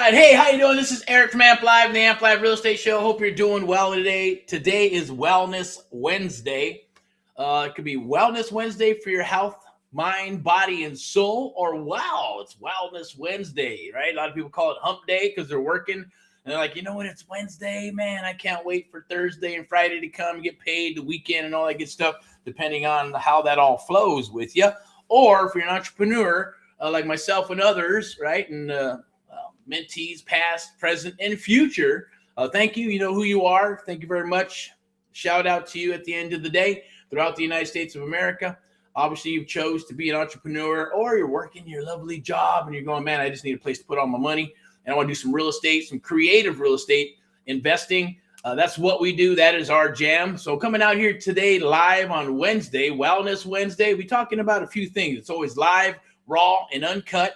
right, hey, how you doing? This is Eric from Amp Live, the Amp Live Real Estate Show. Hope you're doing well today. Today is Wellness Wednesday. It could be Wellness Wednesday for your health, mind, body, and soul, or wow, it's Wellness Wednesday, right? A lot of people call it Hump Day because they're working, and they're like, you know what? It's Wednesday, man. I can't wait for Thursday and Friday to come and get paid, the weekend, and all that good stuff, depending on how that all flows with you. Or if you're an entrepreneur like myself and others, right, and mentees past, present, and future. Thank you. You know who you are. Thank you very much. Shout out to you at the end of the day throughout the United States of America. Obviously, you chose to be an entrepreneur, or you're working your lovely job and you're going, man, I just need a place to put all my money. And I want to do some real estate, some creative real estate investing. That's what we do. That is our jam. So coming out here today live on Wednesday, Wellness Wednesday, we're talking about a few things. It's always live, raw, and uncut.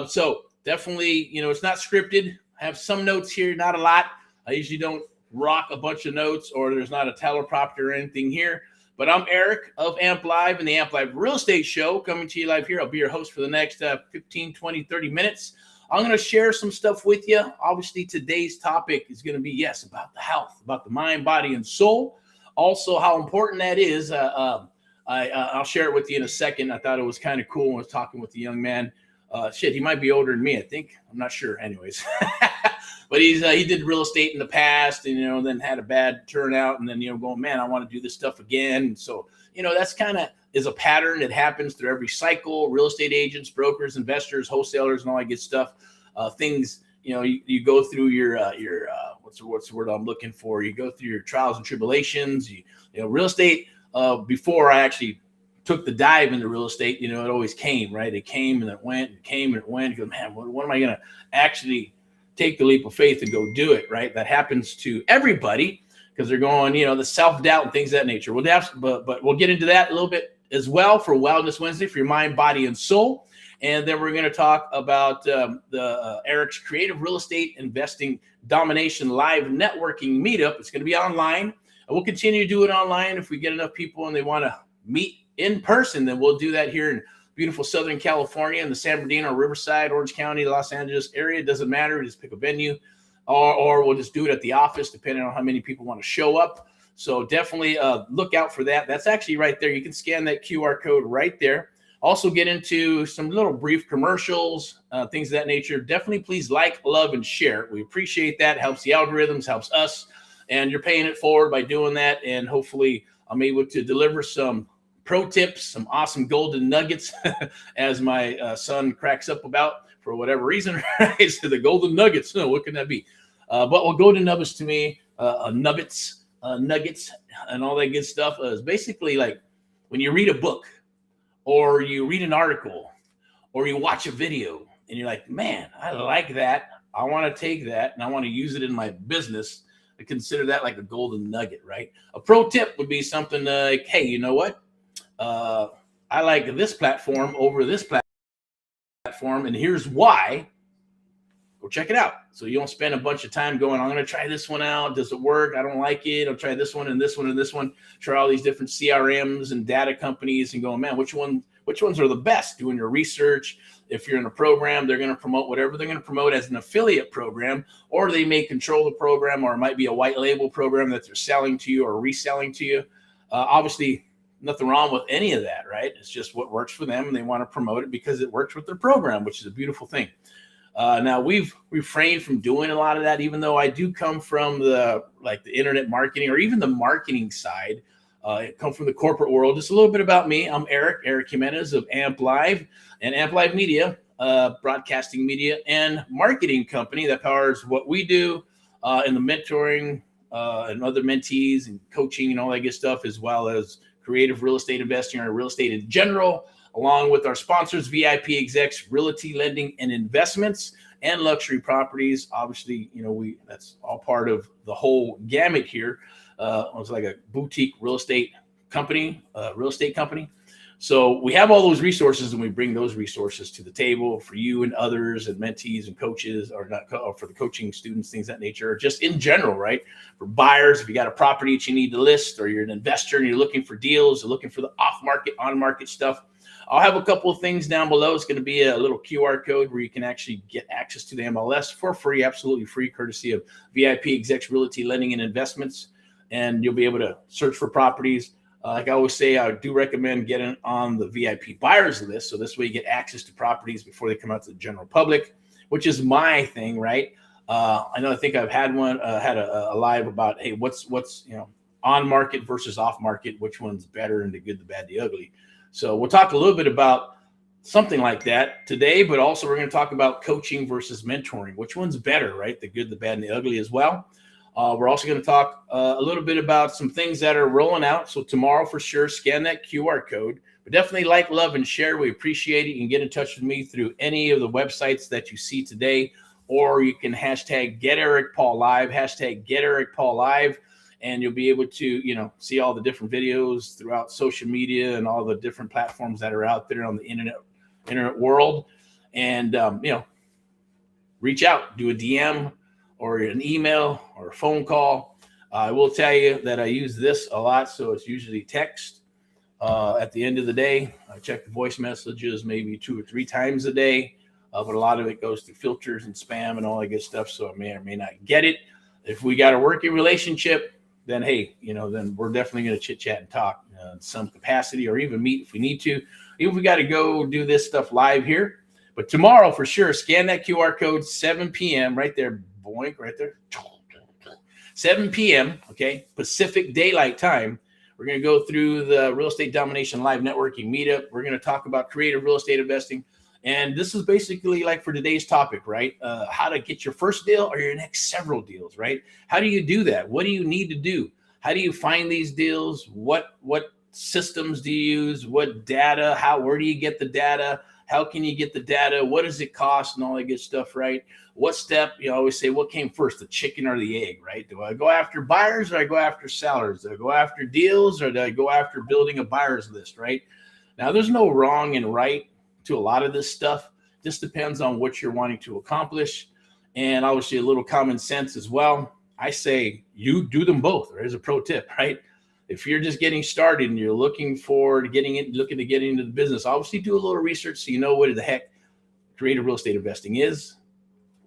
So definitely, you know, it's not scripted. I have some notes here, not a lot. I usually don't rock a bunch of notes, or there's not a teleprompter or anything here. But I'm Eric of Amp Live and the Amp Live Real Estate Show, coming to you live here. I'll be your host for the next 15, 20, 30 minutes. I'm going to share some stuff with you. Obviously, today's topic is going to be, yes, about the health, about the mind, body, and soul. Also, how important that is. I'll share it with you in a second. I thought it was kind of cool when I was talking with the young man. He might be older than me, I think. I'm not sure. Anyways, but he did real estate in the past, and then had a bad turnout, and then going, man, I want to do this stuff again. And so that's kind of is a pattern that happens through every cycle. Real estate agents, brokers, investors, wholesalers, and all that good stuff. Things you go through your what's the word I'm looking for? You go through your trials and tribulations. Real estate. Before I actually took the dive into real estate, it always came, right? It came and it went, and came and it went. You go, man, when am I going to actually take the leap of faith and go do it, right? That happens to everybody because they're going, the self-doubt and things of that nature. But we'll get into that a little bit as well for Wellness Wednesday for your mind, body, and soul. And then we're going to talk about the Eric's Creative Real Estate Investing Domination Live Networking Meetup. It's going to be online. And we'll continue to do it online. If we get enough people and they want to meet in person, then we'll do that here in beautiful Southern California, in the San Bernardino, Riverside, Orange County, Los Angeles area. It doesn't matter. Just pick a venue, or we'll just do it at the office, depending on how many people want to show up. So definitely look out for that. That's actually right there. You can scan that QR code right there. Also get into some little brief commercials, things of that nature. Definitely please like, love, and share. We appreciate that. Helps the algorithms, helps us. And you're paying it forward by doing that. And hopefully I'm able to deliver some pro tips, some awesome golden nuggets, as my son cracks up about for whatever reason. Right? So the golden nuggets, no, what can that be? But what golden nuggets to me, nuggets, and all that good stuff is basically like when you read a book, or you read an article, or you watch a video, and you're like, man, I like that. I want to take that, and I want to use it in my business. I consider that like a golden nugget, right? A pro tip would be something like, hey, you know what? I like this platform over this platform, and here's why. Go check it out. So you don't spend a bunch of time going, I'm going to try this one out. Does it work? I don't like it. I'll try this one and this one and this one. Try all these different CRMs and data companies and going, man, which ones are the best? Doing your research. If you're in a program, they're going to promote whatever they're going to promote as an affiliate program, or they may control the program, or it might be a white label program that they're selling to you or reselling to you. Obviously, nothing wrong with any of that, right? It's just what works for them, and they want to promote it because it works with their program, which is a beautiful thing. Now we've refrained from doing a lot of that, even though I do come from the internet marketing or even the marketing side. I come from the corporate world. Just a little bit about me. I'm Eric Jimenez of Amp Live and Amp Live Media, broadcasting media and marketing company that powers what we do in the mentoring and other mentees and coaching and all that good stuff, as well as creative real estate investing or real estate in general, along with our sponsors, VIP Execs, Realty Lending and Investments, and Luxury Properties. Obviously, that's all part of the whole gamut here. It's like a boutique real estate company. So we have all those resources, and we bring those resources to the table for you and others and mentees and coaches, or for the coaching students, things of that nature, or just in general, right? For buyers, if you got a property that you need to list, or you're an investor and you're looking for deals, or looking for the off-market, on-market stuff, I'll have a couple of things down below. It's going to be a little QR code where you can actually get access to the MLS for free, absolutely free, courtesy of VIP Execs Realty Lending and Investments. And you'll be able to search for properties. Like I always say, I do recommend getting on the VIP buyers list. So this way you get access to properties before they come out to the general public, which is my thing, right? I think I've had one, had a live about, hey, what's on market versus off market, which one's better, and the good, the bad, the ugly. So we'll talk a little bit about something like that today, but also we're going to talk about coaching versus mentoring, which one's better, right? The good, the bad, and the ugly as well. We're also going to talk a little bit about some things that are rolling out. So tomorrow for sure, scan that QR code. But definitely like, love, and share. We appreciate it. You can get in touch with me through any of the websites that you see today, or you can hashtag #GetErickPaulLive, hashtag #GetErickPaulLive, and you'll be able to, see all the different videos throughout social media and all the different platforms that are out there on the internet world. And, reach out, do a DM or an email or a phone call. I will tell you that I use this a lot, so it's usually text. At the end of the day, I check the voice messages maybe 2 or 3 times a day, but a lot of it goes through filters and spam and all that good stuff, so I may or may not get it. If we got a working relationship, then hey, then we're definitely going to chit chat and talk in some capacity, or even meet if we need to. Even if we got to go do this stuff live here. But tomorrow for sure, scan that QR code, 7 p.m. right there, boink, right there. 7 p.m., okay, Pacific Daylight Time. We're going to go through the Real Estate Domination Live Networking Meetup. We're going to talk about creative real estate investing. And this is basically like for today's topic, right? How to get your first deal or your next several deals, right? How do you do that? What do you need to do? How do you find these deals? What systems do you use? What data? Where do you get the data? How can you get the data? What does it cost and all that good stuff, right? What step, I always say, what came first, the chicken or the egg, right? Do I go after buyers or I go after sellers? Do I go after deals or do I go after building a buyer's list, right? Now, there's no wrong and right to a lot of this stuff. Just depends on what you're wanting to accomplish. And obviously a little common sense as well. I say you do them both. There's a pro tip, right? If you're just getting started and you're looking to get into the business, obviously do a little research so you know what the heck creative real estate investing is.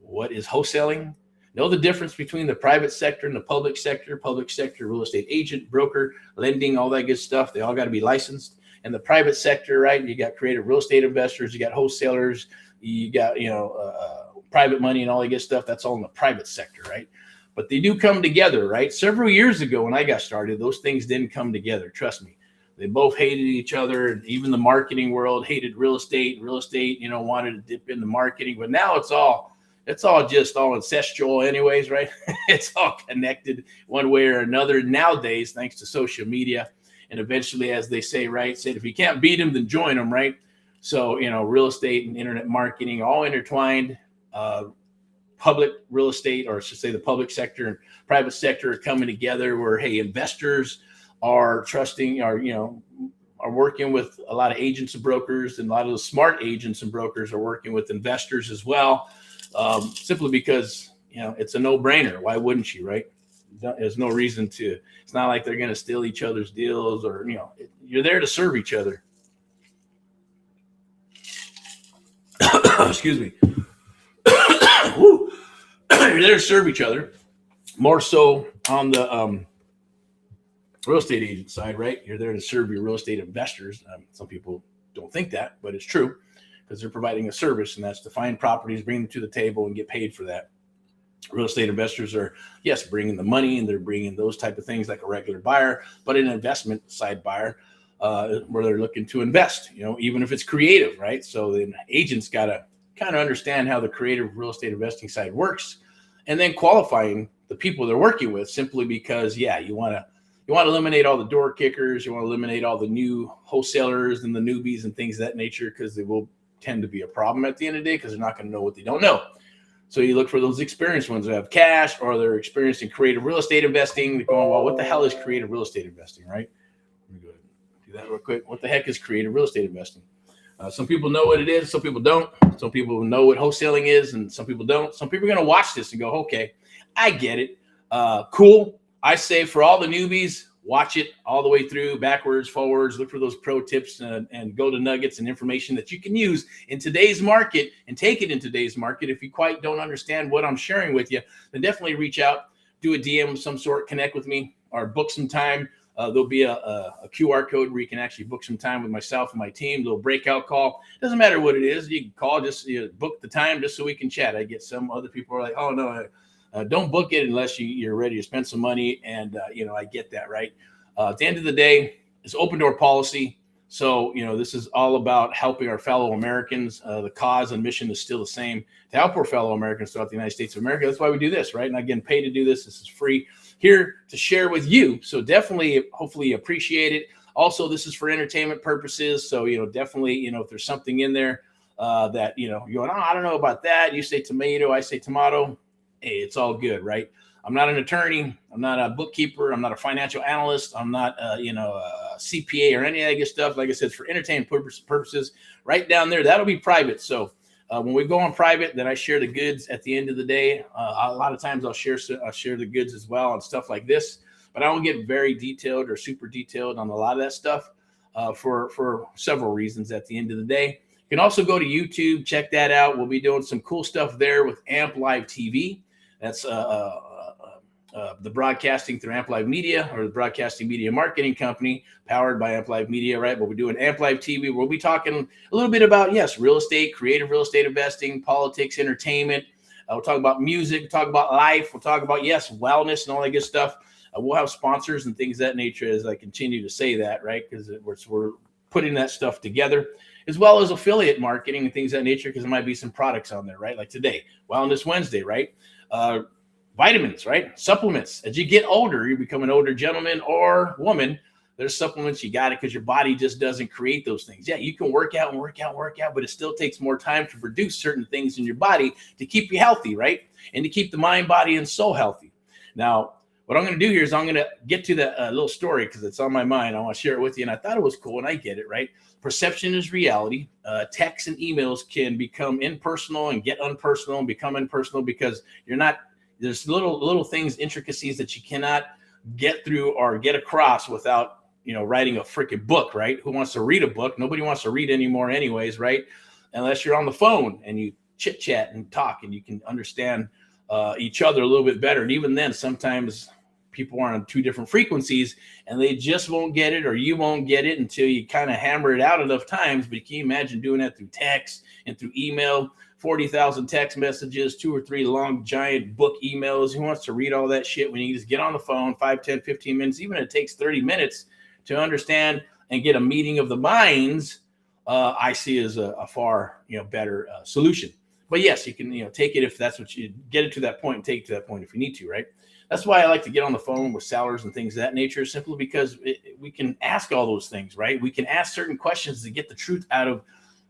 What is wholesaling? Know the difference between the private sector and the public sector. Public sector, real estate agent, broker, lending, all that good stuff. They all got to be licensed. And the private sector, right? You got creative real estate investors, you got wholesalers, you got, private money and all that good stuff. That's all in the private sector, right? But they do come together, right? Several years ago when I got started, those things didn't come together. Trust me. They both hated each other. And even the marketing world hated real estate. Real estate, wanted to dip into marketing. But now it's all just all incestual anyways, right? It's all connected one way or another nowadays, thanks to social media. And eventually, as they say, right, said if you can't beat them, then join them, right? So, real estate and internet marketing all intertwined. Public real estate, or I should say the public sector and private sector, are coming together where, hey, investors are trusting, are working with a lot of agents and brokers, and a lot of the smart agents and brokers are working with investors as well, simply because, it's a no-brainer. Why wouldn't you, right? There's no reason to. It's not like they're going to steal each other's deals, or, you're there to serve each other. Excuse me. You're there to serve each other, more so on the real estate agent side, right? You're there to serve your real estate investors. Some people don't think that, but it's true, because they're providing a service, and that's to find properties, bring them to the table, and get paid for that. Real estate investors are, yes, bringing the money, and they're bringing those type of things like a regular buyer, but an investment side buyer where they're looking to invest, even if it's creative, right? So the agents got to kind of understand how the creative real estate investing side works, and then qualifying the people they're working with, simply because, you want to eliminate all the door kickers. You want to eliminate all the new wholesalers and the newbies and things of that nature, because they will tend to be a problem at the end of the day, because they're not going to know what they don't know. So you look for those experienced ones that have cash, or they're experienced in creative real estate investing. They're going, well, what the hell is creative real estate investing, right? Let me go ahead and do that real quick. What the heck is creative real estate investing? Some people know what it is. Some people don't. Some people know what wholesaling is, and some people don't. Some people are going to watch this and go, okay, I get it. Cool. I say for all the newbies, watch it all the way through, backwards, forwards, look for those pro tips and golden nuggets and information that you can use in today's market and take it in today's market. If you quite don't understand what I'm sharing with you, then definitely reach out, do a DM of some sort, connect with me, or book some time. There'll be a QR code where you can actually book some time with myself and my team, a little breakout call. Doesn't matter what it is. You can call, just book the time just so we can chat. I get some other people are like, oh, no, don't book it unless you're ready to spend some money. And, I get that, right? At the end of the day, it's open door policy. So, this is all about helping our fellow Americans. The cause and mission is still the same, to help our fellow Americans throughout the United States of America. That's why we do this, right? And I get paid to do this. This is free, here to share with you. So definitely, hopefully appreciate it. Also, this is for entertainment purposes. So, definitely, if there's something in there that, you're going, oh, I don't know about that. You say tomato, I say tomato. Hey, it's all good, right? I'm not an attorney. I'm not a bookkeeper. I'm not a financial analyst. I'm not, a CPA or any of that good stuff. Like I said, it's for entertainment purposes. Right down there, that'll be private. So when we go on private, then I share the goods at the end of the day. A lot of times I'll share the goods as well and stuff like this. But I don't get very detailed or super detailed on a lot of that stuff for several reasons at the end of the day. You can also go to YouTube, check that out. We'll be doing some cool stuff there with Amp Live TV. That's the broadcasting through Amp Live Media, or the broadcasting media marketing company powered by Amp Live Media, right? But we're doing Amp Live TV. We'll be talking a little bit about, yes, real estate, creative real estate investing, politics, entertainment. We'll talk about music, we'll talk about life. We'll talk about, yes, wellness and all that good stuff. We'll have sponsors and things of that nature as I continue to say that, right? Because we're putting that stuff together, as well as affiliate marketing and things of that nature, because there might be some products on there, right? Like today, Wellness Wednesday, right? Vitamins, right? Supplements. As you get older, you become an older gentleman or woman, there's supplements, you got it, because your body just doesn't create those things. Yeah, you can work out, but it still takes more time to produce certain things in your body to keep you healthy, right? And to keep the mind, body, and soul healthy. Now, what I'm going to do here is I'm going to get to the little story because it's on my mind. I want to share it with you, and I thought it was cool, and I get it, right? Perception is reality. Texts and emails can become impersonal and get unpersonal and become impersonal because there's little things, intricacies that you cannot get through or get across without, writing a freaking book, right? Who wants to read a book? Nobody wants to read anymore anyways, right? Unless you're on the phone and you chit chat and talk and you can understand each other a little bit better. And even then, sometimes people are on two different frequencies and they just won't get it, or you won't get it until you kind of hammer it out enough times. But can you imagine doing that through text and through email? 40,000 text messages, 2 or 3 long giant book emails. Who wants to read all that shit when you just get on the phone 5, 10, 15 minutes? Even if it takes 30 minutes to understand and get a meeting of the minds, I see as a far better solution. But yes, you can take it if that's what you get it to that point, and take it to that point if you need to, right? That's why I like to get on the phone with sellers and things of that nature, simply because we can ask all those things, right? We can ask certain questions to get the truth out of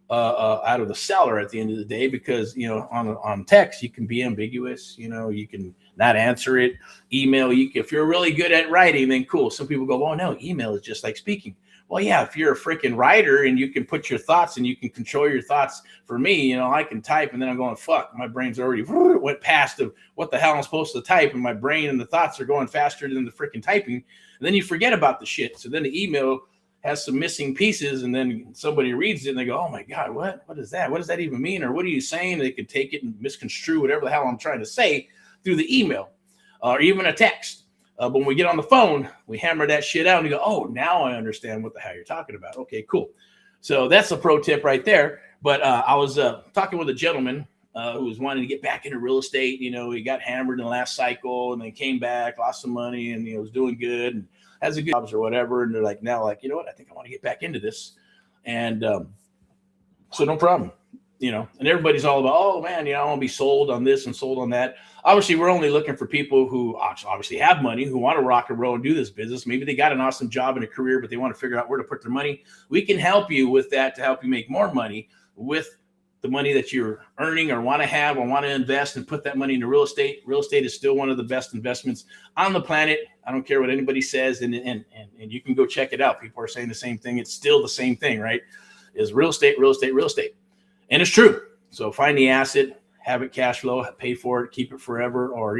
the seller at the end of the day, because on text you can be ambiguous, you can not answer it. Email, if you're really good at writing, then cool. Some people go, oh no, email is just like speaking. Well, yeah, if you're a freaking writer and you can put your thoughts and you can control your thoughts. For me, I can type and then I'm going, fuck, my brain's already went past of what the hell I'm supposed to type, and my brain and the thoughts are going faster than the freaking typing. And then you forget about the shit. So then the email has some missing pieces, and then somebody reads it and they go, oh my God, what is that? What does that even mean? Or what are you saying? They could take it and misconstrue whatever the hell I'm trying to say through the email or even a text. But when we get on the phone, we hammer that shit out and you go, oh, now I understand what the hell you're talking about. Okay, cool. So that's a pro tip right there. But I was talking with a gentleman who was wanting to get back into real estate. He got hammered in the last cycle and then came back, lost some money, and was doing good and has a good jobs or whatever. And they're like, now, you know what? I think I want to get back into this. And so no problem. And everybody's all about, oh man, I want to be sold on this and sold on that. Obviously, we're only looking for people who obviously have money, who want to rock and roll and do this business. Maybe they got an awesome job and a career, but they want to figure out where to put their money. We can help you with that to help you make more money with the money that you're earning or want to have or want to invest, and put that money into real estate. Real estate is still one of the best investments on the planet. I don't care what anybody says, and you can go check it out. People are saying the same thing. It's still the same thing, right? Is real estate, real estate, real estate. And it's true. So find the asset, have it cash flow, pay for it, keep it forever, or,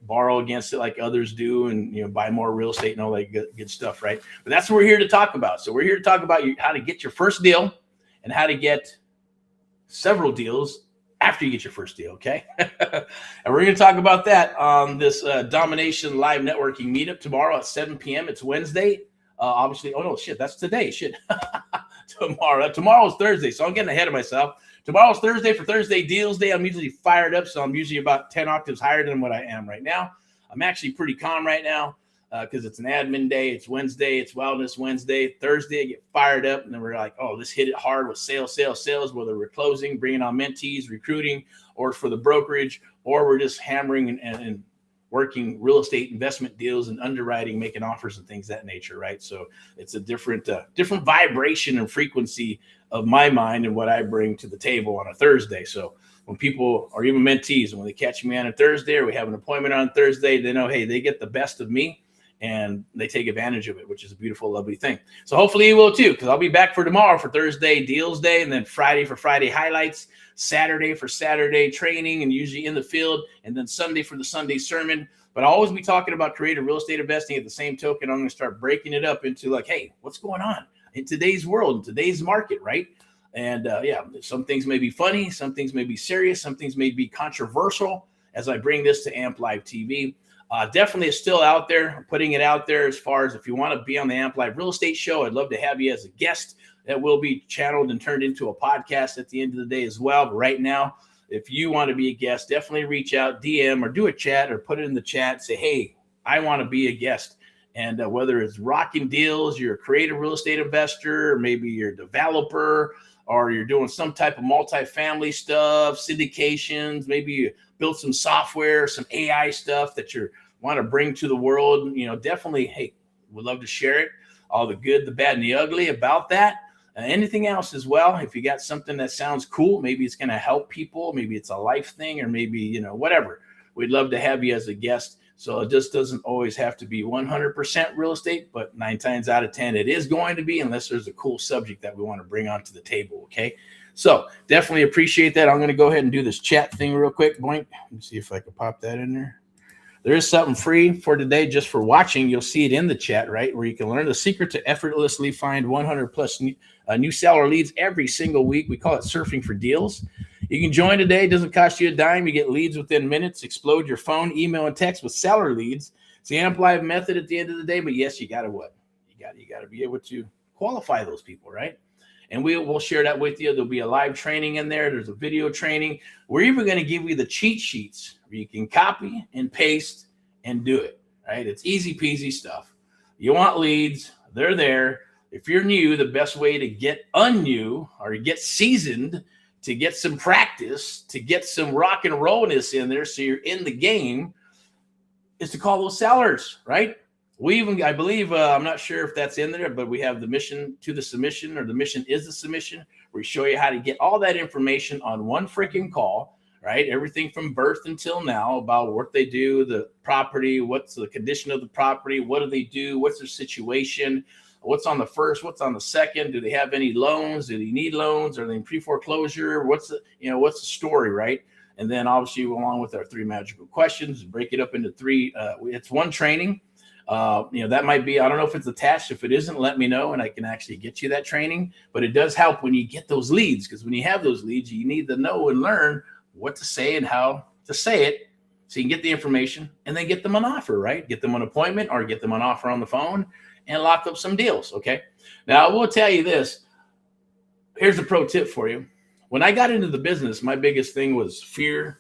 borrow against it like others do, and buy more real estate and all that good stuff, right? But that's what we're here to talk about. So we're here to talk about how to get your first deal and how to get several deals after you get your first deal, okay? And we're going to talk about that on this Domination Live Networking Meetup tomorrow at 7 p.m. It's Wednesday. Obviously, oh no, shit, that's today. Shit. Tomorrow's Thursday, so I'm getting ahead of myself. Tomorrow's Thursday for Thursday Deals Day. I'm usually fired up, so I'm usually about 10 octaves higher than what I am right now. I'm actually pretty calm right now because it's an admin day. It's Wednesday. It's Wellness Wednesday. Thursday, I get fired up, and then we're like, oh, let's hit it hard with sales, whether we're closing, bringing on mentees, recruiting, or for the brokerage, or we're just hammering and working real estate investment deals and underwriting, making offers and things of that nature, right? So it's a different vibration and frequency of my mind and what I bring to the table on a Thursday. So when people or even mentees, when they catch me on a Thursday or we have an appointment on Thursday, they know, hey, they get the best of me and they take advantage of it, which is a beautiful, lovely thing. So hopefully you will too, because I'll be back for tomorrow for Thursday Deals Day, and then Friday for Friday highlights, Saturday for Saturday training, and usually in the field, and then Sunday for the Sunday sermon. But I'll always be talking about creative real estate investing. At the same token, I'm going to start breaking it up into like, hey, what's going on in today's world, in today's market, right? And some things may be funny, some things may be serious, some things may be controversial as I bring this to Amp Live TV. Definitely it's still out there. I'm putting it out there as far as if you want to be on the Amp Live Real Estate Show, I'd love to have you as a guest. That will be channeled and turned into a podcast at the end of the day as well. But right now, if you want to be a guest, definitely reach out, DM, or do a chat, or put it in the chat. Say, hey, I want to be a guest. And whether it's rocking deals, you're a creative real estate investor, or maybe you're a developer, or you're doing some type of multifamily stuff, syndications, maybe you built some software, some AI stuff that you want to bring to the world, definitely, hey, we'd love to share it. All the good, the bad, and the ugly about that. Anything else as well, if you got something that sounds cool, maybe it's going to help people, maybe it's a life thing, or maybe, whatever. We'd love to have you as a guest. So it just doesn't always have to be 100% real estate, but 9 times out of 10, it is going to be, unless there's a cool subject that we want to bring onto the table, okay? So definitely appreciate that. I'm going to go ahead and do this chat thing real quick. Boink. Let me see if I can pop that in there. There is something free for today just for watching. You'll see it in the chat, right, where you can learn the secret to effortlessly find 100 plus new seller leads every single week. We call it surfing for deals. You can join today. It doesn't cost you a dime. You get leads within minutes. Explode your phone, email, and text with seller leads. It's the Amp Live method at the end of the day. But yes, you got to what? You got to be able to qualify those people, right? And we'll share that with you. There'll be a live training in there. There's a video training. We're even going to give you the cheat sheets where you can copy and paste and do it, right? It's easy peasy stuff. You want leads, they're there. If you're new, the best way to get unnew or to get seasoned, to get some practice, to get some rock and rollness in there so you're in the game, is to call those sellers, right? We even, I believe, I'm not sure if that's in there, but we have the mission to the submission, or the mission is the submission. We show you how to get all that information on one freaking call, right? Everything from birth until now about what they do, the property, what's the condition of the property, what do they do, what's their situation, what's on the first, what's on the second, do they have any loans, do they need loans, are they in pre-foreclosure, what's the story, right? And then obviously along with our 3 magical questions, break it up into 3. It's one training. That might be, I don't know if it's attached. If it isn't, let me know and I can actually get you that training. But it does help when you get those leads, because when you have those leads, you need to know and learn what to say and how to say it so you can get the information and then get them an offer, right? Get them an appointment or get them an offer on the phone and lock up some deals, okay? Now, I will tell you this. Here's a pro tip for you. When I got into the business, my biggest thing was fear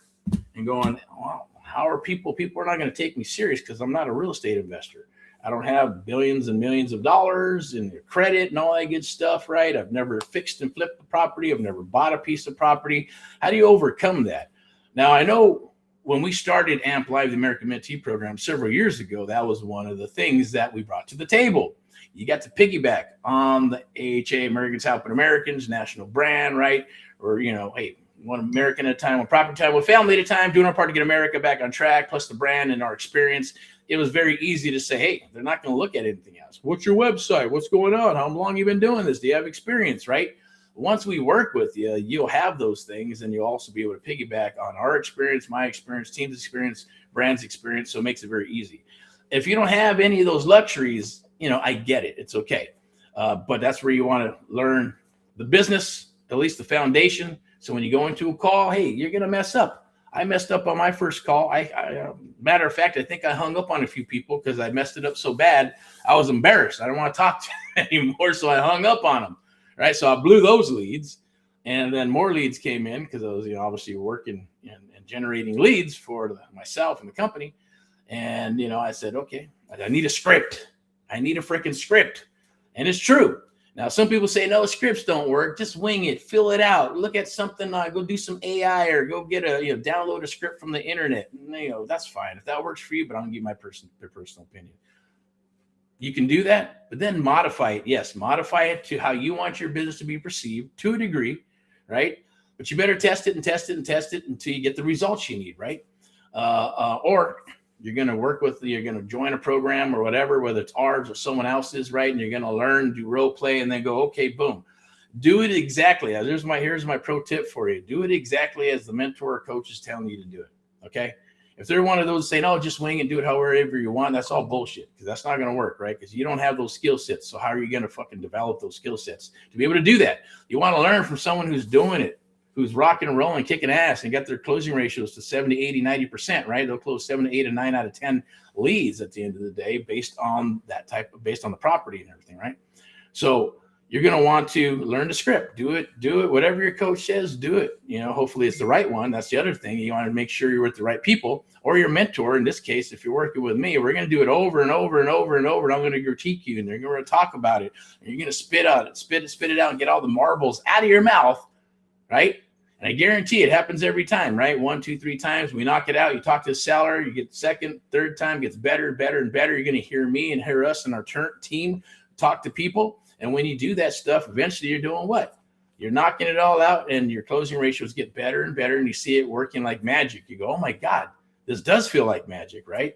and going, well, how are people? People are not going to take me serious because I'm not a real estate investor. I don't have billions and millions of dollars in credit and all that good stuff, right? I've never fixed and flipped the property. I've never bought a piece of property. How do you overcome that? Now, I know when we started AMP Live, the American Mentee Program, several years ago, that was one of the things that we brought to the table. You got to piggyback on the AHA, Americans Helping Americans, national brand, right? Or, hey, one American at a time, one property at a time, one family at a time, doing our part to get America back on track, plus the brand and our experience. It was very easy to say, hey, they're not going to look at anything else. What's your website? What's going on? How long you been doing this? Do you have experience, right? Once we work with you, you'll have those things, and you'll also be able to piggyback on our experience, my experience, team's experience, brand's experience. So it makes it very easy. If you don't have any of those luxuries, I get it. It's okay. But that's where you want to learn the business, at least the foundation. So when you go into a call, hey, you're going to mess up. I messed up on my first call. Matter of fact, I think I hung up on a few people because I messed it up so bad. I was embarrassed. I don't want to talk to them anymore. So I hung up on them. Right. So I blew those leads, and then more leads came in because I was, obviously working and generating leads for myself and the company. And, I said, okay, I need a script. I need a freaking script. And it's true. Now, some people say, no, scripts don't work. Just wing it, fill it out. Look at something, go do some AI or go get download a script from the internet. That's fine. If that works for you, but I'm going to give my personal opinion. You can do that, but then modify it. Yes, modify it to how you want your business to be perceived to a degree, right? But you better test it and test it and test it until you get the results you need, right? Or you're going to join a program or whatever, whether it's ours or someone else's, right? And you're going to learn, do role play, and then go, okay, boom. Do it exactly. Here's my pro tip for you. Do it exactly as the mentor or coach is telling you to do it, okay? If they're one of those saying, oh, just wing and do it however you want, that's all bullshit, because that's not going to work, right? Because you don't have those skill sets. So how are you going to fucking develop those skill sets to be able to do that? You want to learn from someone who's doing it, who's rocking and rolling, kicking ass, and got their closing ratios to 70, 80, 90%, right? They'll close 7, 8, and 9 out of 10 leads at the end of the day based on the property and everything, right? So you're going to want to learn the script. Do it. Whatever your coach says, do it. Hopefully it's the right one. That's the other thing. You want to make sure you're with the right people, or your mentor. In this case, if you're working with me, we're going to do it over and over and over and over. And I'm going to critique you, and you're going to talk about it. And you're going to spit it out, and get all the marbles out of your mouth, right? And I guarantee it happens every time, right? 1, 2, 3 times. We knock it out. You talk to the seller. You get second, third time, gets better and better and better. You're going to hear me and hear us and our team talk to people. And when you do that stuff, eventually you're doing what? You're knocking it all out, and your closing ratios get better and better, and you see it working like magic. You go, oh my God, this does feel like magic, right?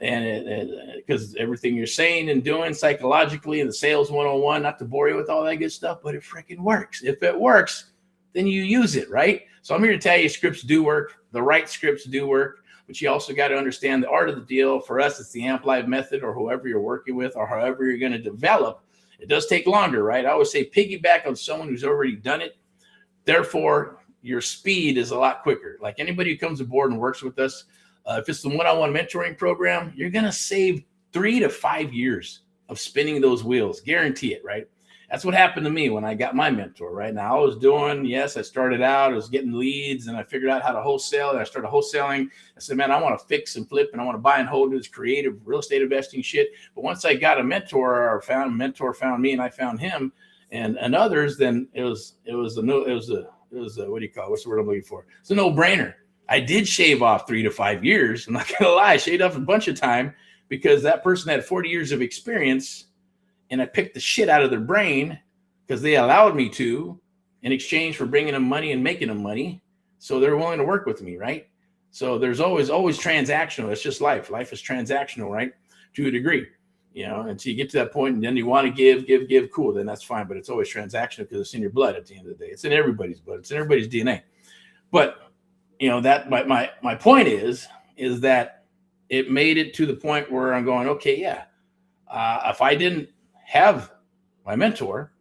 And because everything you're saying and doing psychologically in the sales 101, not to bore you with all that good stuff, but it freaking works. If it works, then you use it, right? So I'm here to tell you scripts do work. The right scripts do work, but you also got to understand the art of the deal. For us, it's the Amp Live method, or whoever you're working with, or however you're going to develop. It does take longer, right? I always say piggyback on someone who's already done it. Therefore, your speed is a lot quicker. Like anybody who comes aboard and works with us, if it's the one-on-one mentoring program, you're going to save 3 to 5 years of spinning those wheels. Guarantee it, right? That's what happened to me when I got my mentor, right? Now I started out, I was getting leads, and I figured out how to wholesale, and I started wholesaling. I said, man, I want to fix and flip, and I want to buy and hold this creative real estate investing shit. But once I got a mentor, or a mentor found me and I found him and others, then it was a what do you call it? What's the word I'm looking for? It's a no-brainer. I did shave off 3 to 5 years. I'm not going to lie. I shaved off a bunch of time because that person had 40 years of experience, and I picked the shit out of their brain because they allowed me to in exchange for bringing them money and making them money. So they're willing to work with me, right? So there's always transactional. It's just life. Life is transactional, right? To a degree, until you get to that point, and then you want to give, cool, then that's fine. But it's always transactional because it's in your blood at the end of the day. It's in everybody's blood. It's in everybody's DNA. But, that my point is that it made it to the point where I'm going, okay, yeah, if I didn't have my mentor,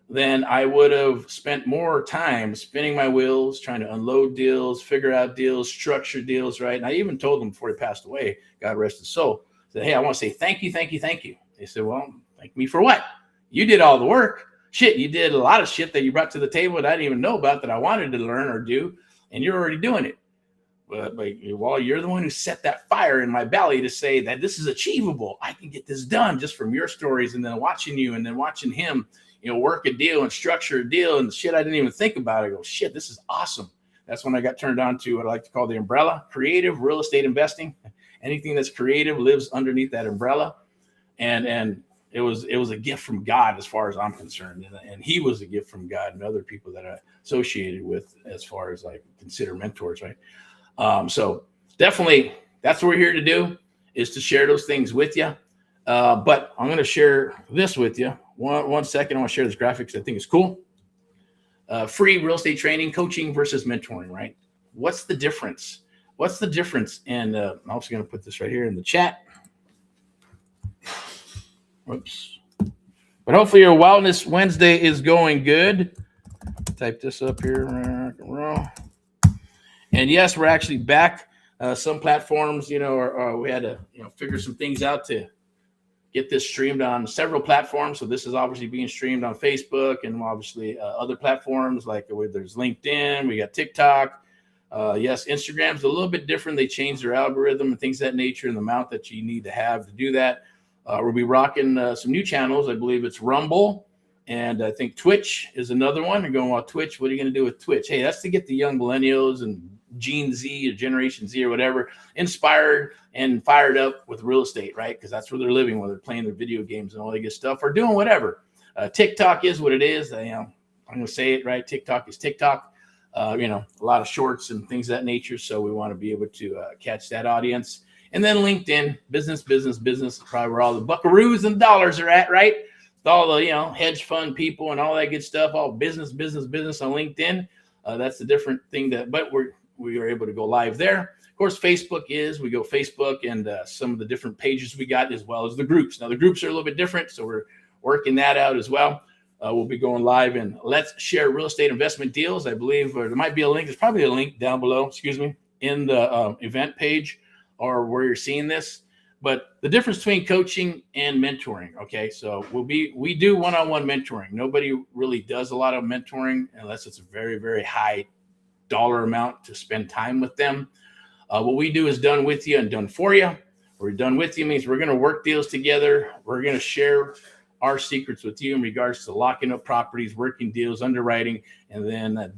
then I would have spent more time spinning my wheels, trying to unload deals, figure out deals, structure deals, right? And I even told him before he passed away, God rest his soul, said, hey, I want to say thank you. They said, well, thank me for what? You did all the work. Shit, you did a lot of shit that you brought to the table that I didn't even know about that I wanted to learn or do, and you're already doing it. But you're the one who set that fire in my belly to say that this is achievable. I can get this done just from your stories, and then watching you, and then watching him, work a deal and structure a deal and shit I didn't even think about. I go, shit, this is awesome. That's when I got turned on to what I like to call the umbrella, creative real estate investing. Anything that's creative lives underneath that umbrella. And it was a gift from God as far as I'm concerned. And he was a gift from God and other people that I associated with as far as like consider mentors, right? So definitely that's what we're here to do, is to share those things with you. But I'm going to share this with you. One second. I want to share this graphic because I think it's cool. free real estate training, coaching versus mentoring, right? What's the difference? What's the difference? And I'm also going to put this right here in the chat. Whoops. But hopefully your Wellness Wednesday is going good. Type this up here. And yes, we're actually back. Some platforms, we had to, figure some things out to get this streamed on several platforms. So this is obviously being streamed on Facebook and obviously other platforms like there's LinkedIn, we got TikTok. Yes, Instagram's a little bit different. They changed their algorithm and things of that nature and the amount that you need to have to do that. We'll be rocking some new channels. I believe it's Rumble. And I think Twitch is another one. You're going, well, Twitch, what are you going to do with Twitch? Hey, that's to get the young millennials and Gen Z or Generation Z or whatever inspired and fired up with real estate, right? Because that's where they're living, whether they're playing their video games and all that good stuff or doing whatever. TikTok is what it is. I'm going to say it, right? TikTok is TikTok. A lot of shorts and things of that nature. So we want to be able to catch that audience. And then LinkedIn, business, probably where all the buckaroos and dollars are at, right? All the, hedge fund people and all that good stuff, all business on LinkedIn. That's the different thing but we are able to go live there. Of course, we go Facebook and some of the different pages we got as well as the groups. Now the groups are a little bit different. So we're working that out as well. We'll be going live in Let's Share Real Estate Investment Deals. I believe, or there might be a link. There's probably a link down below, in the event page or where you're seeing this. But the difference between coaching and mentoring, okay? So we do one-on-one mentoring. Nobody really does a lot of mentoring unless it's a very, very high dollar amount to spend time with them. What we do is done with you and done for you. We're done with you means we're going to work deals together. We're going to share our secrets with you in regards to locking up properties, working deals, underwriting, and then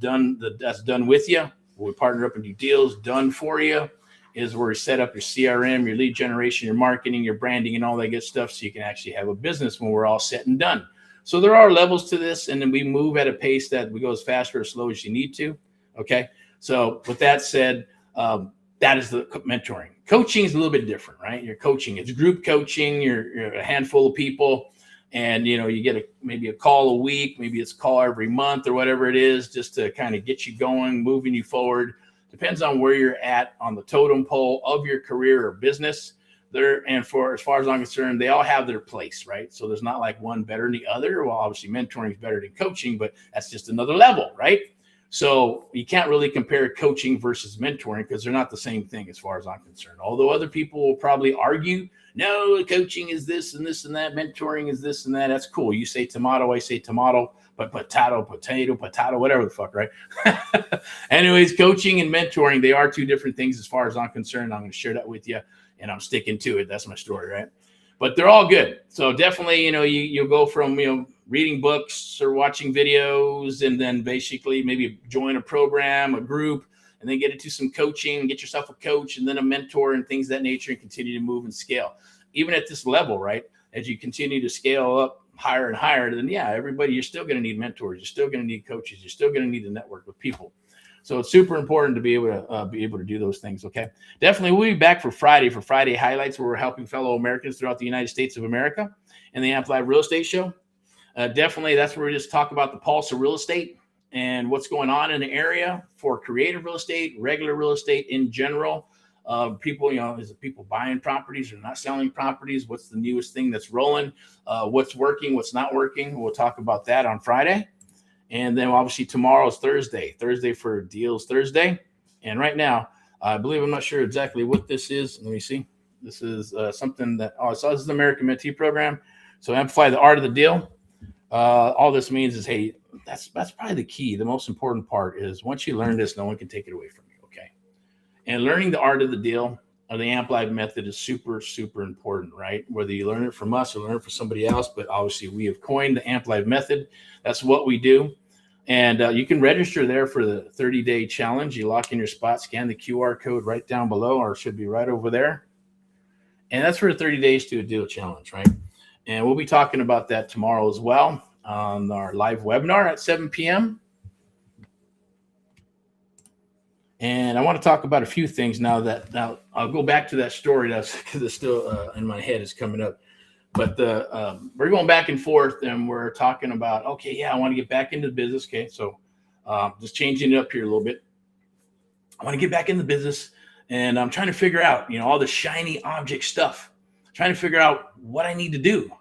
that's done with you. We partner up and do deals. Done for you is where we set up your CRM, your lead generation, your marketing, your branding, and all that good stuff so you can actually have a business when we're all set and done. So there are levels to this, and then we move at a pace that we go as fast or as slow as you need to, okay? So with that said, that is the mentoring. Coaching is a little bit different, right? You're coaching. It's group coaching. You're a handful of people, and, you get maybe a call a week, maybe it's a call every month or whatever it is, just to kind of get you going, moving you forward. Depends on where you're at on the totem pole of your career or business there. And as far as I'm concerned, they all have their place, right? So there's not like one better than the other. Well, obviously mentoring is better than coaching, but that's just another level, right? So you can't really compare coaching versus mentoring because they're not the same thing as far as I'm concerned. Although other people will probably argue, no, coaching is this and this and that. Mentoring is this and that. That's cool. You say tomato, I say tomato. But potato, whatever the fuck, right? Anyways, coaching and mentoring, they are two different things as far as I'm concerned. I'm going to share that with you, and I'm sticking to it. That's my story, right? But they're all good. So definitely, you'll go from, reading books or watching videos and then basically maybe join a program, a group, and then get into some coaching, get yourself a coach and then a mentor and things of that nature and continue to move and scale. Even at this level, right? As you continue to scale up higher and higher, then everybody, you're still going to need mentors. You're still going to need coaches. You're still going to need to network with people. So it's super important to be able to do those things. Okay. Definitely. We'll be back for Friday highlights where we're helping fellow Americans throughout the United States of America and the Amplified Real Estate Show. Definitely. That's where we just talk about the pulse of real estate and what's going on in the area for creative real estate, regular real estate in general. People, is it people buying properties or not selling properties? What's the newest thing that's rolling? What's working? What's not working? We'll talk about that on Friday. And then obviously tomorrow is Thursday for Deals Thursday. And right now, I believe, I'm not sure exactly what this is. Let me see. This is something that, so this is the American Mentee Program. So Amplify the Art of the Deal. All this means is, hey, that's probably the key. The most important part is once you learn this, no one can take it away from you. And learning the art of the deal or the Amplified method is super, super important, right? Whether you learn it from us or learn it from somebody else, but obviously we have coined the Amplified method. That's what we do. And you can register there for the 30-day challenge. You lock in your spot, scan the QR code right down below, or it should be right over there. And that's for 30 days to a deal challenge, right? And we'll be talking about that tomorrow as well on our live webinar at 7 p.m. And I want to talk about a few things now I'll go back to that story because it's still in my head. It's coming up. But we're going back and forth and we're talking about, okay, I want to get back into the business. Okay, so Just changing it up here a little bit. I want to get back in the business, and I'm trying to figure out, all the shiny object stuff, trying to figure out what I need to do.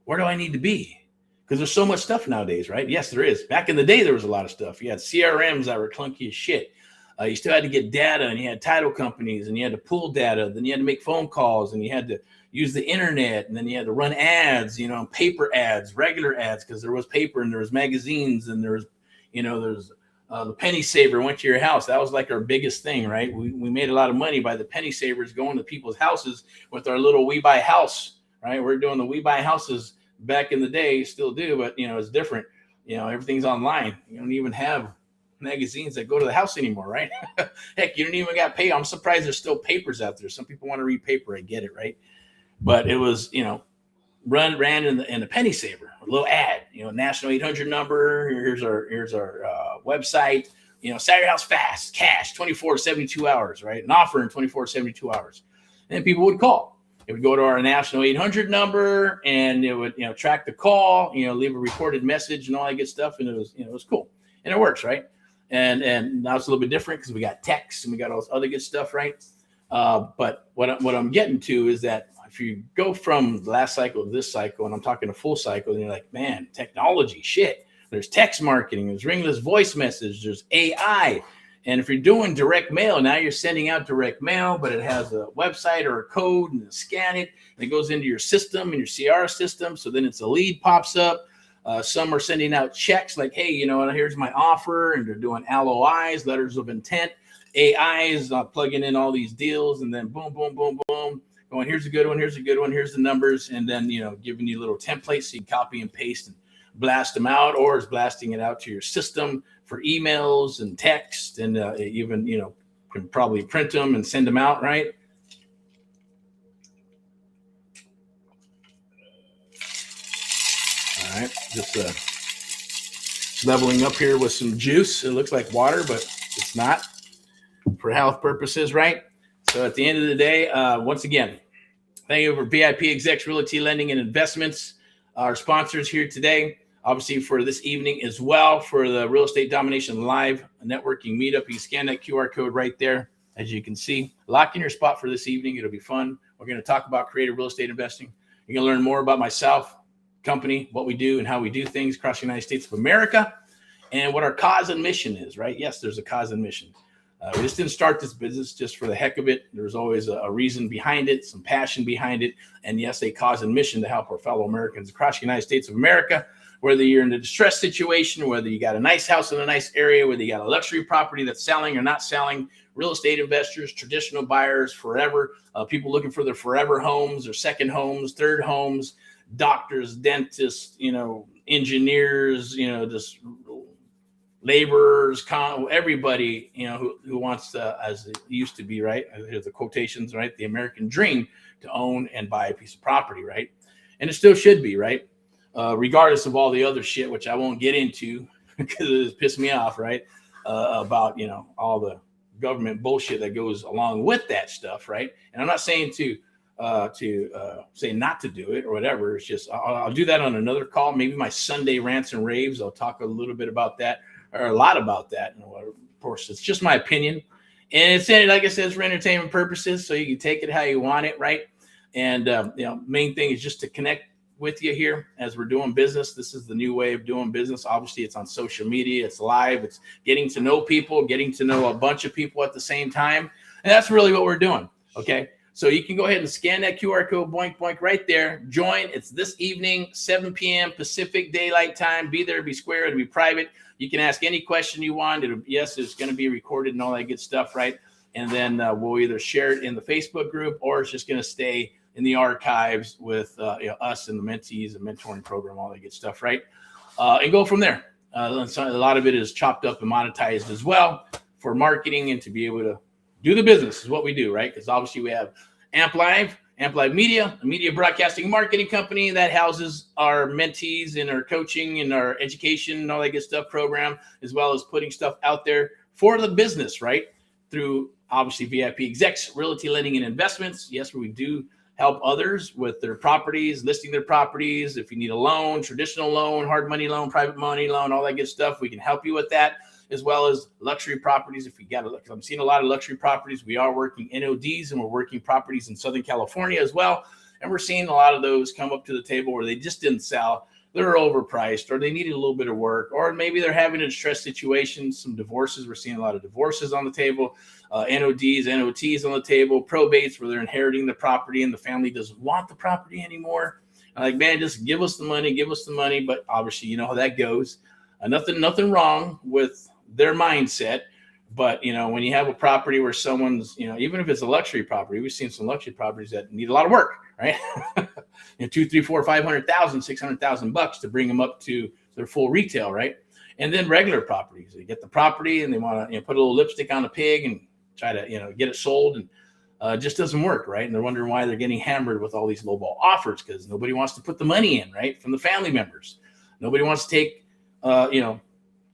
Where do I need to be? Because there's so much stuff nowadays, right? Yes, there is. Back in the day, there was a lot of stuff. You had CRMs that were clunky as shit. You still had to get data, and you had title companies, and you had to pull data. Then you had to make phone calls, and you had to use the internet, and then you had to run ads, paper ads, regular ads, because there was paper and there was magazines, and there's the penny saver went to your house. That was like our biggest thing, right? We made a lot of money by the penny savers going to people's houses with our little We Buy House, right? We're doing the We Buy Houses back in the day, still do, but it's different. Everything's online. You don't even have magazines that go to the house anymore, right? Heck, you don't even got paper. I'm surprised there's still papers out there. Some people want to read paper. I get it, right? But it was, ran in the penny saver, a little ad, national 800 number. Here's our website. Sell your house fast, cash, 24 to 72 hours, right? An offer in 24 to 72 hours. And people would call. It would go to our national 800 number, and it would, track the call, leave a recorded message and all that good stuff. And it was cool. And it works, right? And now it's a little bit different because we got text and we got all this other good stuff, right? But what I'm getting to is that if you go from the last cycle to this cycle, and I'm talking a full cycle, and you're like, man, technology, shit. There's text marketing, there's ringless voice message, there's AI. And if you're doing direct mail, now you're sending out direct mail, but it has a website or a code, and you scan it, and it goes into your system and your CR system. So then it's a lead pops up. Some are sending out checks like, hey, here's my offer, and they're doing LOIs, letters of intent. AI is plugging in all these deals, and then boom, boom, boom, boom. Going, here's a good one, here's a good one, here's the numbers, and then, giving you little templates so you copy and paste and blast them out, or is blasting it out to your system for emails and text, and even, can probably print them and send them out, right? All right, just leveling up here with some juice. It looks like water, but it's not, for health purposes, right? So at the end of the day, once again, thank you for VIP Execs Realty Lending and Investments, our sponsors here today. Obviously for this evening as well, for the Real Estate Domination Live networking meetup. You can scan that QR code right there, as you can see. Lock in your spot for this evening. It'll be fun. We're going to talk about creative real estate investing. You're going to learn more about myself, company, what we do, and how we do things across the United States of America, and what our cause and mission is, right? Yes, there's a cause and mission. We just didn't start this business just for the heck of it. There's always a reason behind it, some passion behind it, and yes, a cause and mission to help our fellow Americans across the United States of America. Whether you're in a distressed situation, whether you got a nice house in a nice area, whether you got a luxury property that's selling or not selling, real estate investors, traditional buyers, forever, people looking for their forever homes or second homes, third homes, doctors, dentists, engineers, just laborers, everybody, who wants to, as it used to be, right? Here's the quotations, right? The American dream to own and buy a piece of property, right? And it still should be, right? Regardless of all the other shit, which I won't get into because it pissed me off, right? About, all the government bullshit that goes along with that stuff, right? And I'm not saying to say not to do it or whatever. It's just, I'll do that on another call. Maybe my Sunday rants and raves. I'll talk a little bit about that, or a lot about that. And of course, it's just my opinion. And it's, like I said, it's for entertainment purposes. So you can take it how you want it, right? And, main thing is just to connect with you here as we're doing business. This is the new way of doing business. Obviously, it's on social media. It's live. It's getting to know people, getting to know a bunch of people at the same time. And that's really what we're doing. Okay. So you can go ahead and scan that QR code, boink, boink, right there. Join. It's this evening, 7 p.m. Pacific Daylight Time. Be there, be square, it'll be private. You can ask any question you want. Yes, it's going to be recorded and all that good stuff, right? And then we'll either share it in the Facebook group, or it's just going to stay in the archives with us and the mentees and mentoring program, all that good stuff, right? And go from there. A lot of it is chopped up and monetized as well for marketing and to be able to do the business is what we do, right? Because obviously we have Amp Live Media, a media broadcasting marketing company that houses our mentees and our coaching and our education and all that good stuff program, as well as putting stuff out there for the business, right? Through obviously VIP Execs, Realty Lending and Investments. Yes, we do help others with their properties, listing their properties. If you need a loan, traditional loan, hard money loan, private money loan, all that good stuff, we can help you with that. as well as luxury properties. If you got to look, I'm seeing a lot of luxury properties. We are working NODs, and we're working properties in Southern California as well. And we're seeing a lot of those come up to the table where they just didn't sell. They're overpriced, or they needed a little bit of work, or maybe they're having a stress situation, some divorces. We're seeing a lot of divorces on the table, NODs, NOTs on the table, probates where they're inheriting the property and the family doesn't want the property anymore. Like, man, just give us the money. But obviously, you know how that goes. Nothing wrong with their mindset. But, you know, when you have a property where someone's, you know, even if it's a luxury property, we've seen some luxury properties that need a lot of work, right? You know, $200,000, $300,000, $400,000, $500,000, $600,000 to bring them up to their full retail, right? And then regular properties, they get the property and they want to, you know, put a little lipstick on the pig and try to, you know, get it sold, and it just doesn't work, right? And they're wondering why they're getting hammered with all these lowball offers, because nobody wants to put the money in, right? From the family members, nobody wants to take, you know,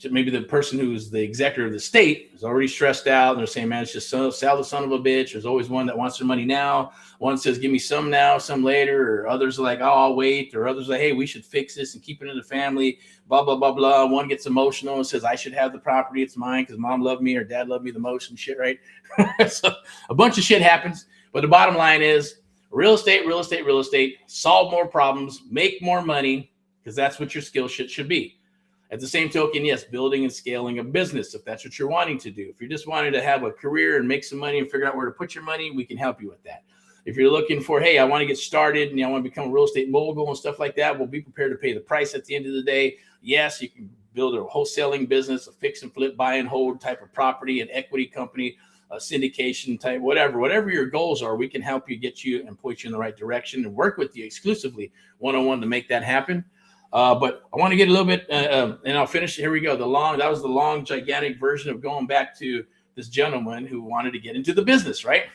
maybe the person who's the executor of the state is already stressed out, and they're saying, man, it's just sell the son of a bitch. There's always one that wants their money now. One says, give me some now, some later. Or others are like, oh, I'll wait. Or others are like, hey, we should fix this and keep it in the family, blah, blah, blah, blah. One gets emotional and says, I should have the property. It's mine because mom loved me or dad loved me the most and shit, right? So a bunch of shit happens. But the bottom line is real estate, solve more problems, make more money, because that's what your skill should be. At the same token, yes, building and scaling a business, if that's what you're wanting to do. If you're just wanting to have a career and make some money and figure out where to put your money, we can help you with that. If you're looking for, hey, I want to get started and I want to become a real estate mogul and stuff like that, we'll be prepared to pay the price at the end of the day. Yes, you can build a wholesaling business, a fix and flip, buy and hold type of property, an equity company, a syndication type, whatever your goals are, we can help you, get you and point you in the right direction and work with you exclusively one-on-one to make that happen. But I want to get a little bit, and I'll finish. Here we go. That was the long, gigantic version of going back to this gentleman who wanted to get into the business, right?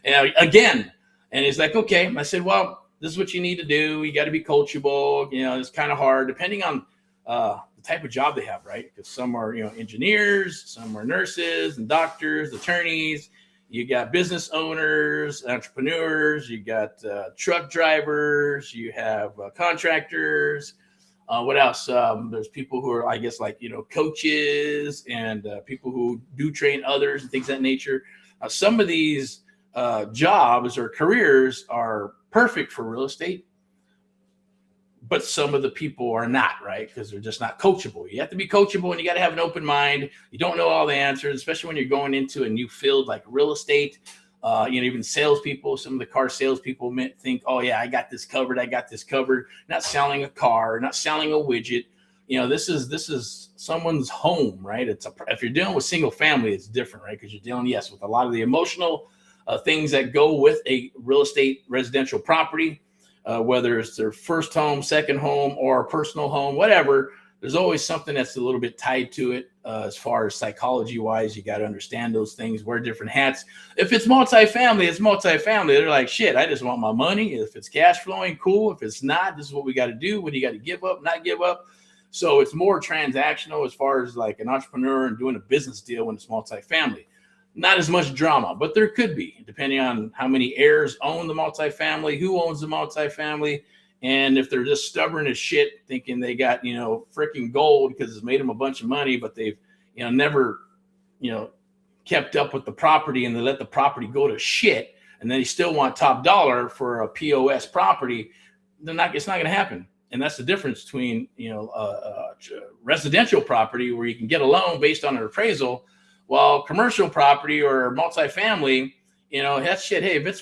And again, and he's like, okay. I said, well, this is what you need to do. You got to be coachable. You know, it's kind of hard depending on the type of job they have, right? Because some are, you know, engineers, some are nurses and doctors, attorneys. You got business owners, entrepreneurs, you got truck drivers, you have contractors. What else? There's people who are, I guess, like, you know, coaches and people who do train others and things of that nature. Some of these jobs or careers are perfect for real estate, but some of the people are not, right? Because they're just not coachable. You have to be coachable and you got to have an open mind. You don't know all the answers, especially when you're going into a new field like real estate. You know, even salespeople, some of the car salespeople think, oh yeah, I got this covered. Not selling a car, not selling a widget. You know, this is someone's home, right? If you're dealing with single family, it's different, right? Because you're dealing, yes, with a lot of the emotional things that go with a real estate residential property. Whether it's their first home, second home, or a personal home, whatever, there's always something that's a little bit tied to it. As far as psychology wise, you got to understand those things, wear different hats. If it's multifamily, it's multifamily. They're like, shit, I just want my money. If it's cash flowing, cool. If it's not, this is what we got to do. What do you got to give up, not give up? So it's more transactional as far as like an entrepreneur and doing a business deal when it's multifamily. Not as much drama, but there could be, depending on how many heirs own the multifamily, who owns the multifamily, and if they're just stubborn as shit, thinking they got, you know, freaking gold because it's made them a bunch of money, but they've, you know, never, you know, kept up with the property and they let the property go to shit, and then they still want top dollar for a POS property, it's not going to happen. And that's the difference between, you know, residential property where you can get a loan based on an appraisal. While commercial property or multifamily, you know, that's shit. Hey, if it's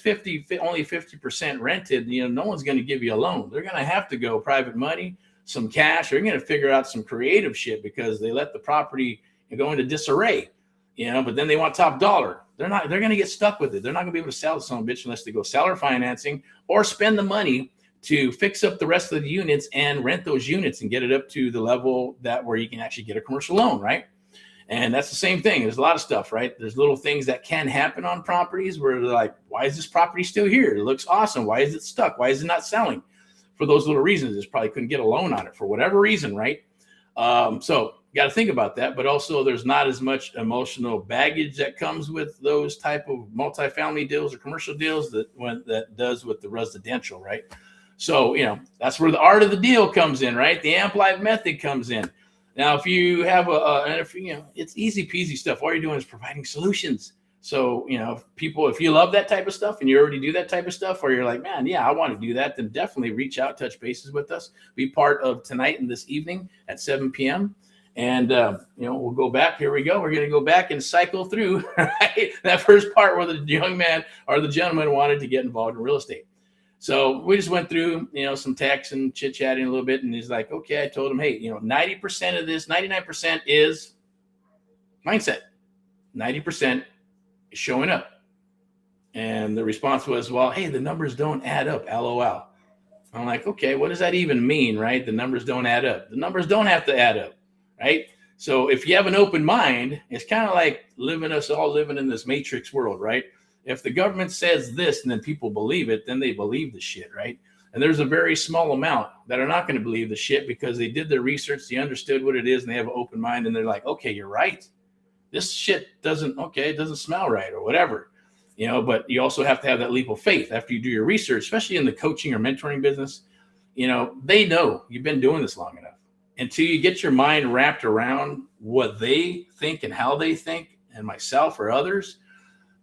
only 50% rented, you know, no one's going to give you a loan. They're going to have to go private money, some cash. They're going to figure out some creative shit because they let the property go into disarray, you know, but then they want top dollar. They're going to get stuck with it. They're not going to be able to sell it, son of a bitch, unless they go seller financing or spend the money to fix up the rest of the units and rent those units and get it up to the level where you can actually get a commercial loan, right? And that's the same thing. There's a lot of stuff, right? There's little things that can happen on properties where they're like, why is this property still here? It looks awesome. Why is it stuck? Why is it not selling? For those little reasons, just probably couldn't get a loan on it for whatever reason, right? So you got to think about that. But also there's not as much emotional baggage that comes with those type of multifamily deals or commercial deals that does with the residential, right? So, you know, that's where the art of the deal comes in, right? The Amp Live method comes in. Now, if you have and if it's easy peasy stuff. All you're doing is providing solutions. So, if you love that type of stuff and you already do that type of stuff, or you're like, man, yeah, I want to do that, then definitely reach out, touch bases with us, be part of tonight and this evening at 7 p.m. And, we'll go back. Here we go. We're going to go back and cycle through right? That first part where the young man or the gentleman wanted to get involved in real estate. So we just went through, some text and chit chatting a little bit. And he's like, okay, I told him, hey, 90% of this, 99% is mindset. 90% is showing up. And the response was, well, hey, the numbers don't add up. LOL. I'm like, okay, what does that even mean, right? The numbers don't add up. The numbers don't have to add up, right? So if you have an open mind, it's kind of like us all living in this matrix world, right? If the government says this and then people believe it, then they believe the shit, right? And there's a very small amount that are not going to believe the shit because they did their research, they understood what it is, and they have an open mind, and they're like, okay, you're right. This shit it doesn't smell right or whatever, but you also have to have that leap of faith after you do your research, especially in the coaching or mentoring business. They know you've been doing this long enough. Until you get your mind wrapped around what they think and how they think, and myself or others,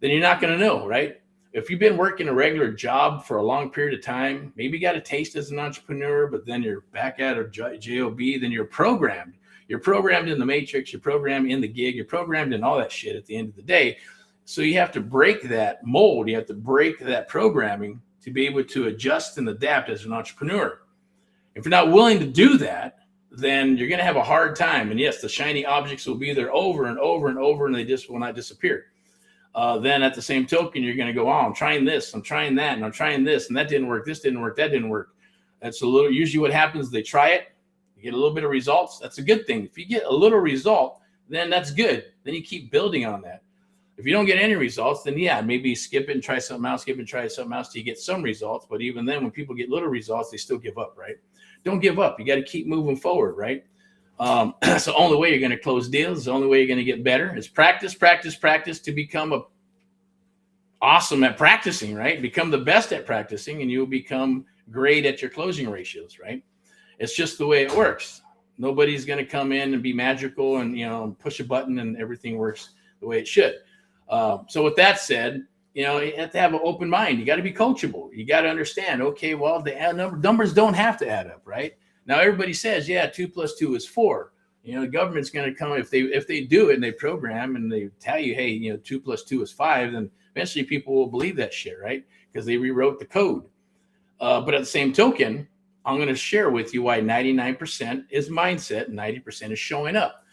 then you're not going to know, right? If you've been working a regular job for a long period of time, maybe you got a taste as an entrepreneur, but then you're back out of JOB, then you're programmed. You're programmed in the matrix, you're programmed in the gig, you're programmed in all that shit at the end of the day. So you have to break that mold. You have to break that programming to be able to adjust and adapt as an entrepreneur. If you're not willing to do that, then you're going to have a hard time. And yes, the shiny objects will be there over and over and over, and they just will not disappear. Then at the same token, you're going to go, oh, I'm trying this, I'm trying that, and I'm trying this, and that didn't work, this didn't work, that didn't work. That's usually what happens. They try it, you get a little bit of results. That's a good thing. If you get a little result, then that's good. Then you keep building on that. If you don't get any results, then yeah, maybe skip it and try something else, skip and try something else till you get some results. But even then, when people get little results, they still give up, right? Don't give up. You got to keep moving forward, right? That's the only way you're going to close deals. It's the only way you're going to get better is practice, practice, practice to become awesome at practicing, right? Become the best at practicing, and you'll become great at your closing ratios, right? It's just the way it works. Nobody's going to come in and be magical and, push a button and everything works the way it should. So with that said, you have to have an open mind. You got to be coachable. You got to understand, okay, well, the numbers don't have to add up, right? Now, everybody says, yeah, 2 + 2 is 4. The government's going to come if they do it and they program and they tell you, hey, 2 + 2 is 5, then eventually people will believe that shit, right? Because they rewrote the code. But at the same token, I'm going to share with you why 99% is mindset and 90% is showing up.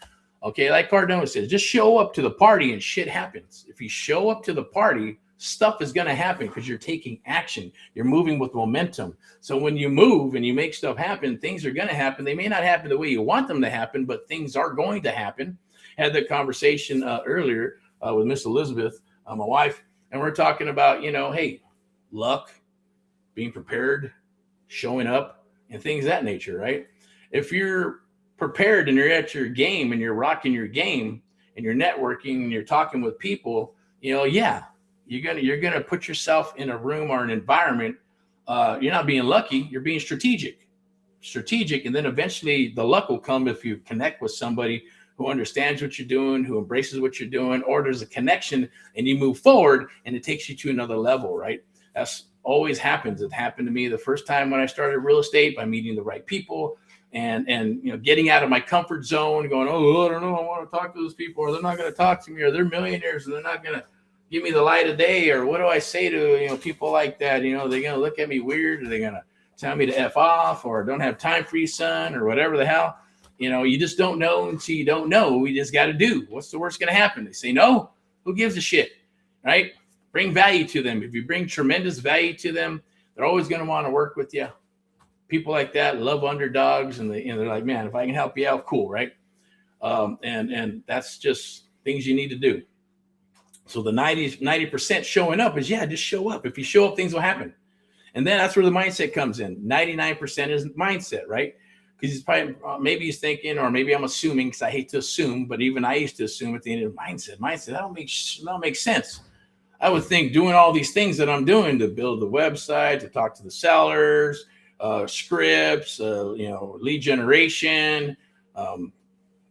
Okay, like Cardone says, just show up to the party and shit happens. If you show up to the party, stuff is going to happen because you're taking action. You're moving with momentum. So when you move and you make stuff happen, things are going to happen. They may not happen the way you want them to happen, but things are going to happen. I had that conversation earlier with Miss Elizabeth, my wife, and we're talking about, hey, luck, being prepared, showing up, and things of that nature, right? If you're prepared and you're at your game and you're rocking your game and you're networking and you're talking with people, yeah, you're gonna put yourself in a room or an environment. You're not being lucky, you're being strategic, and then eventually the luck will come if you connect with somebody who understands what you're doing, who embraces what you're doing, or there's a connection and you move forward and it takes you to another level, right? That's always happens. It happened to me the first time when I started real estate by meeting the right people and getting out of my comfort zone, going, oh, I don't know, I want to talk to those people, or they're not going to talk to me, or they're millionaires and they're not going to give me the light of day, or what do I say to people like that? They're going to look at me weird, or they're going to tell me to F off, or don't have time for you, son, or whatever the hell. You just don't know until you don't know. We just got to do. What's the worst going to happen? They say no. Who gives a shit, right? Bring value to them. If you bring tremendous value to them, they're always going to want to work with you. People like that love underdogs, and they're like, man, if I can help you out, cool, right? And that's just things you need to do. So the 90% showing up is, yeah, just show up. If you show up, things will happen. And then that's where the mindset comes in. 99% is mindset, right? Because he's probably, maybe he's thinking, or maybe I'm assuming, because I hate to assume, but even I used to assume at the end of mindset, that don't make sense. I would think doing all these things that I'm doing to build the website, to talk to the sellers, scripts, lead generation,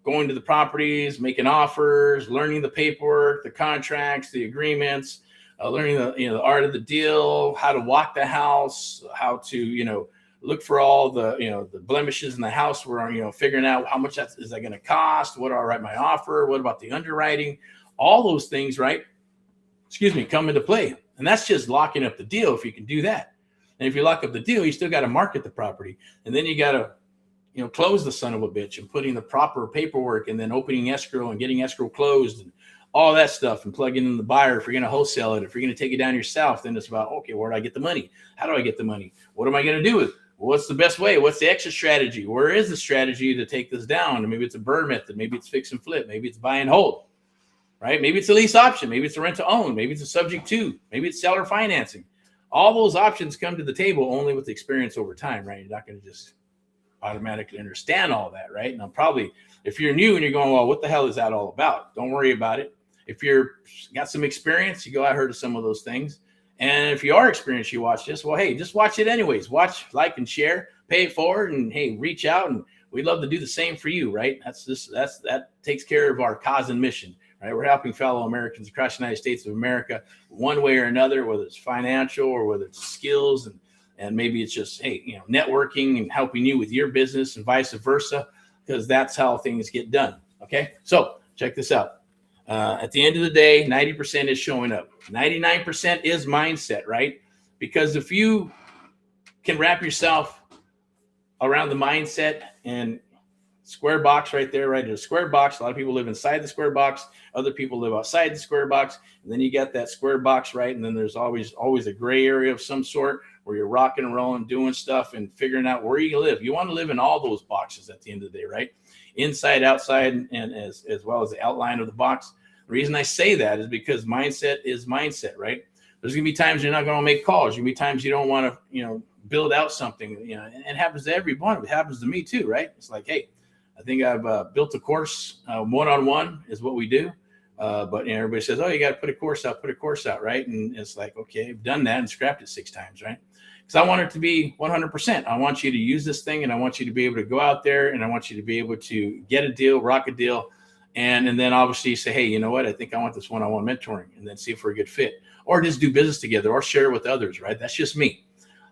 going to the properties, making offers, learning the paperwork, the contracts, the agreements, learning the art of the deal, how to walk the house, how to look for all the the blemishes in the house. We're figuring out how much is that going to cost. What do I write my offer? What about the underwriting? All those things, right? Come into play, and that's just locking up the deal. If you can do that, and if you lock up the deal, you still got to market the property, and then you got to close the son of a bitch and putting the proper paperwork and then opening escrow and getting escrow closed and all that stuff and plugging in the buyer. If you're going to wholesale it, if you're going to take it down yourself, then it's about, okay, where do I get the money? How do I get the money? What am I going to do with it? What's the best way? What's the exit strategy? Where is the strategy to take this down? And maybe it's a burn method. Maybe it's fix and flip. Maybe it's buy and hold, right? Maybe it's a lease option. Maybe it's a rent to own. Maybe it's a subject to. Maybe it's seller financing. All those options come to the table only with experience over time, right? You're not going to just automatically understand all that, right? Now, probably if you're new and you're going, well, what the hell is that all about? Don't worry about it. If you're got some experience, you go, I heard of some of those things. And if you are experienced, you watch this. Well, hey, just watch it anyways. Watch, like, and share, pay it forward, and hey, reach out, and we'd love to do the same for you, right? That takes care of our cause and mission, right? We're helping fellow Americans across the United States of America one way or another, whether it's financial or whether it's skills, and maybe it's just, hey, networking and helping you with your business and vice versa, because that's how things get done. Okay, so check this out. At the end of the day, 90% is showing up. 99% is mindset, right? Because if you can wrap yourself around the mindset and square box right there, right? There's a square box. A lot of people live inside the square box. Other people live outside the square box. And then you got that square box, right? And then there's always a gray area of some sort where you're rocking and rolling, doing stuff and figuring out where you live. You want to live in all those boxes at the end of the day, right? Inside, outside, and as well as the outline of the box. The reason I say that is because mindset is mindset, right? There's going to be times you're not going to make calls. There's going to be times you don't want to, build out something, and it happens to everyone. It happens to me too, right? It's like, hey, I think I've built a course, one-on-one is what we do. But everybody says, oh, you got to put a course out, right? And it's like, okay, I've done that and scrapped it 6 times, right? Because I want it to be 100%. I want you to use this thing, and I want you to be able to go out there, and I want you to be able to get a deal, rock a deal, and then obviously say, hey, you know what? I think I want this one-on-one mentoring, and then see if we're a good fit, or just do business together, or share with others, right? That's just me.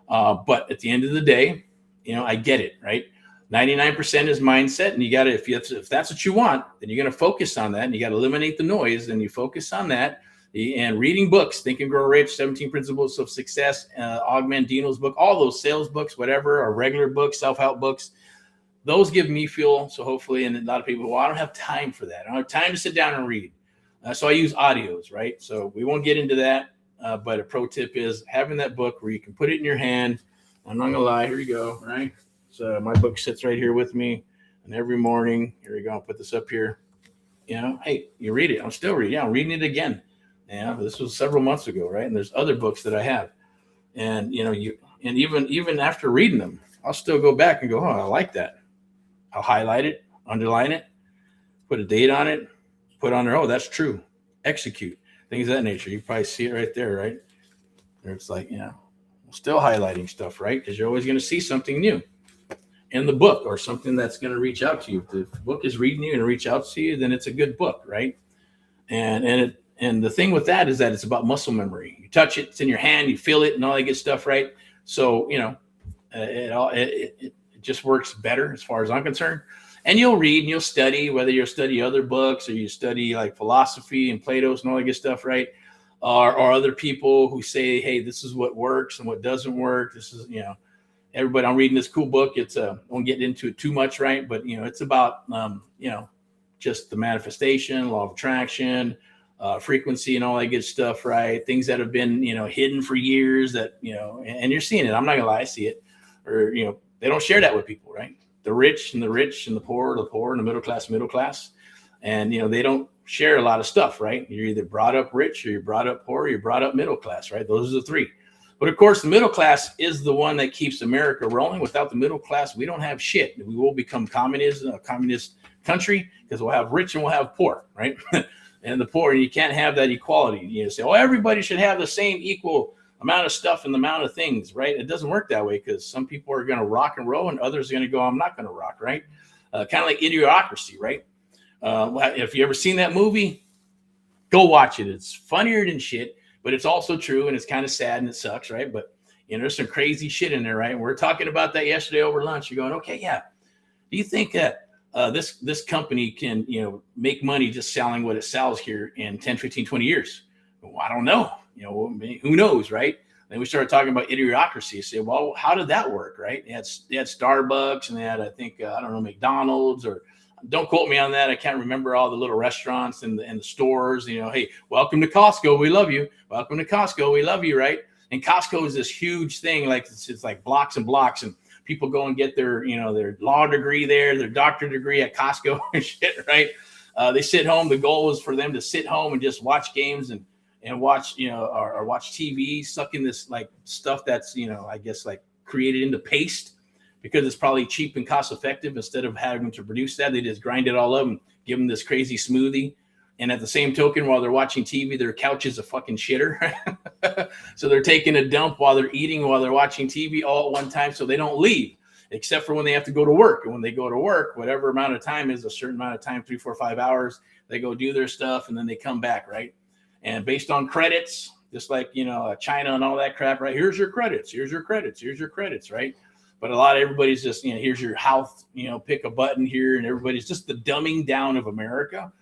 But at the end of the day, I get it, right? 99% is mindset, and you got to, if that's what you want, then you're going to focus on that, and you got to eliminate the noise, and you focus on that. And reading books, Think and Grow Rich, 17 Principles of Success, Og Mandino's book, all those sales books, whatever, or regular books, self-help books, those give me fuel. So hopefully, and a lot of people, well, I don't have time for that. I don't have time to sit down and read. So I use audios, right? So we won't get into that. But a pro tip is having that book where you can put it in your hand. I'm not going to lie. Here you go, right? So my book sits right here with me. And every morning, here we go. I'll put this up here. Hey, you read it. I'm still reading. Yeah, I'm reading it again. This was several months ago, right? And there's other books that I have. And, even after reading them, I'll still go back and go, oh, I like that. I'll highlight it, underline it, put a date on it, put on there, oh, that's true. Execute. Things of that nature. You probably see it right there, right? There it's like, still highlighting stuff, right? Because you're always going to see something new in the book or something that's going to reach out to you. If the book is reading you and reach out to you, then it's a good book, right? And the thing with that is that it's about muscle memory. You touch it, it's in your hand, you feel it, and all that good stuff, right? So, it just works better as far as I'm concerned. And you'll read and you'll study, whether you'll study other books or you study like philosophy and Plato's and all that good stuff, right? Or other people who say, hey, this is what works and what doesn't work. This is, everybody, I'm reading this cool book. It's I won't get into it too much, right? But, it's about, just the manifestation, law of attraction, frequency and all that good stuff, right? Things that have been, hidden for years that, and you're seeing it. I'm not gonna lie, I see it. Or, they don't share that with people, right? The rich and the poor, and the middle class. And, they don't share a lot of stuff, right? You're either brought up rich or you're brought up poor, or you're brought up middle class, right? Those are the 3. But of course, the middle class is the one that keeps America rolling. Without the middle class, we don't have shit. We will become a communist country because we'll have rich and we'll have poor, right? And the poor, you can't have that equality. You say, oh, everybody should have the same equal amount of stuff and the amount of things, right? It doesn't work that way because some people are going to rock and roll and others are going to go, I'm not going to rock, right? Kind of like idiocracy, right? If you ever seen that movie, go watch it. It's funnier than shit, but it's also true, and it's kind of sad and it sucks, right? But there's some crazy shit in there, right? And we're talking about that yesterday over lunch. You're going, okay, yeah. Do you think that this company can make money just selling what it sells here in 10, 15, 20 years? Well, I don't know. Who knows, right? Then we started talking about idiocracy. Say, well, how did that work, right? They had Starbucks, and they had, I think, I don't know, McDonald's, or don't quote me on that. I can't remember all the little restaurants and the stores. Hey, welcome to Costco. We love you. Welcome to Costco. We love you, right? And Costco is this huge thing, like it's like blocks and blocks, and people go and get their their law degree there, their doctorate degree at Costco and shit, right? They sit home. The goal is for them to sit home and just watch games and watch, or watch TV, sucking this like stuff that's, I guess like created into paste, because it's probably cheap and cost effective. Instead of having to produce that, they just grind it all up and give them this crazy smoothie. And at the same token, while they're watching TV, their couch is a fucking shitter. So they're taking a dump while they're eating, while they're watching TV, all at one time, so they don't leave, except for when they have to go to work. And when they go to work, whatever amount of time is a certain amount of time, 3, 4, 5 hours, they go do their stuff, and then they come back, right? And based on credits, just like, China and all that crap, right? Here's your credits, here's your credits, here's your credits, right? But a lot of everybody's just, here's your health, pick a button here, and everybody's just the dumbing down of America,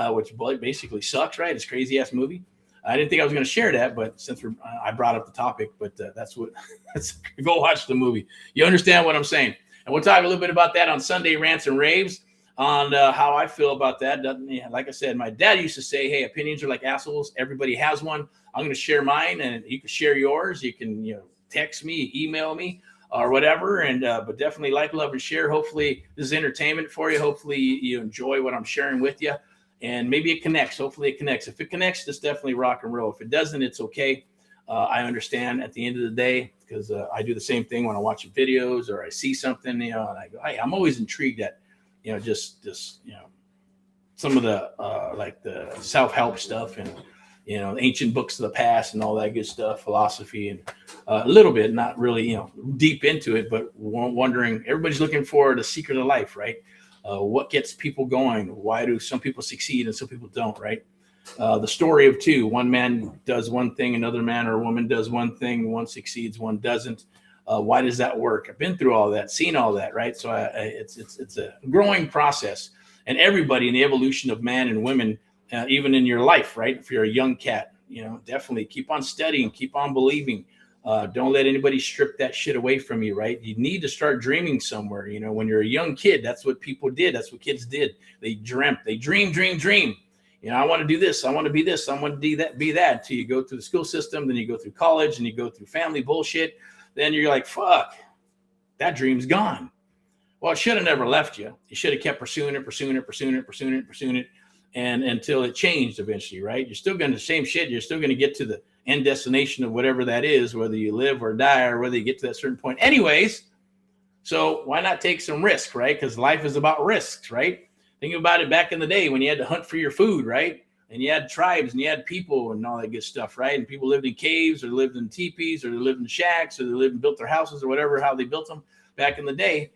which basically sucks, right? It's a crazy ass movie. I didn't think I was going to share that, but since I brought up the topic, but go watch the movie. You understand what I'm saying? And we'll talk a little bit about that on Sunday Rants and Raves, on how I feel about that. Like I said, my dad used to say, hey, opinions are like assholes. Everybody has one. I'm going to share mine, and you can share yours. You can text me, email me, or whatever. And but definitely like, love, and share. Hopefully this is entertainment for you. Hopefully you enjoy what I'm sharing with you, and maybe it connects. Hopefully it connects. If it connects, it's definitely rock and roll. If it doesn't, it's okay. I understand at the end of the day, because I do the same thing when I watch videos or I see something, and I go, hey, I'm always intrigued at, just some of the like the self-help stuff, and ancient books of the past and all that good stuff, philosophy, and a little bit, not really deep into it, but wondering, everybody's looking for the secret of life, right? What gets people going? Why do some people succeed and some people don't, right? The story of two. One man does one thing, another man or woman does one thing, one succeeds, one doesn't. Why does that work? I've been through all that, seen all that, right? So it's a growing process, and everybody in the evolution of man and women, even in your life, right? If you're a young cat, definitely keep on studying, keep on believing. Don't let anybody strip that shit away from you, right? You need to start dreaming somewhere. When you're a young kid, that's what people did. That's what kids did. They dreamt. They dream. I want to do this. I want to be this. I want to be that. Until you go through the school system, then you go through college, and you go through family bullshit. Then you're like, fuck, that dream's gone. Well, it should have never left you. You should have kept pursuing it, and until it changed eventually, right? You're still going to the same shit. You're still going to get to the end destination of whatever that is, whether you live or die, or whether you get to that certain point. Anyways, so why not take some risk, right? Because life is about risks, right? Think about it back in the day when you had to hunt for your food, right? And you had tribes and you had people and all that good stuff, right? And people lived in caves, or lived in teepees, or they lived in shacks, or they built their houses, or whatever, how they built them back in the day.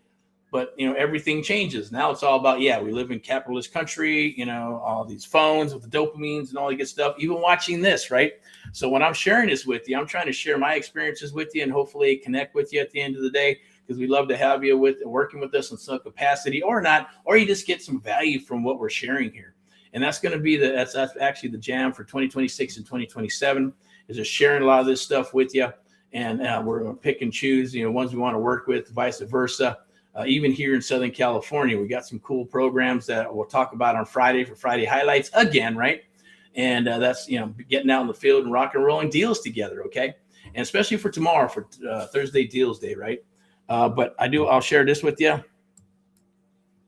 But, everything changes. Now it's all about, we live in capitalist country, all these phones with the dopamines and all that good stuff, even watching this, right? So when I'm sharing this with you, I'm trying to share my experiences with you, and hopefully connect with you at the end of the day, because we love to have you working with us in some capacity, or not, or you just get some value from what we're sharing here. And that's going to be that's actually the jam for 2026 and 2027, is just sharing a lot of this stuff with you. And we're going to pick and choose, ones we want to work with, vice versa. Even here in Southern California, we got some cool programs that we'll talk about on Friday for Friday highlights again, right? And that's, getting out in the field and rock and rolling deals together, okay? And especially for tomorrow, for Thursday Deals Day, right? But I'll share this with you.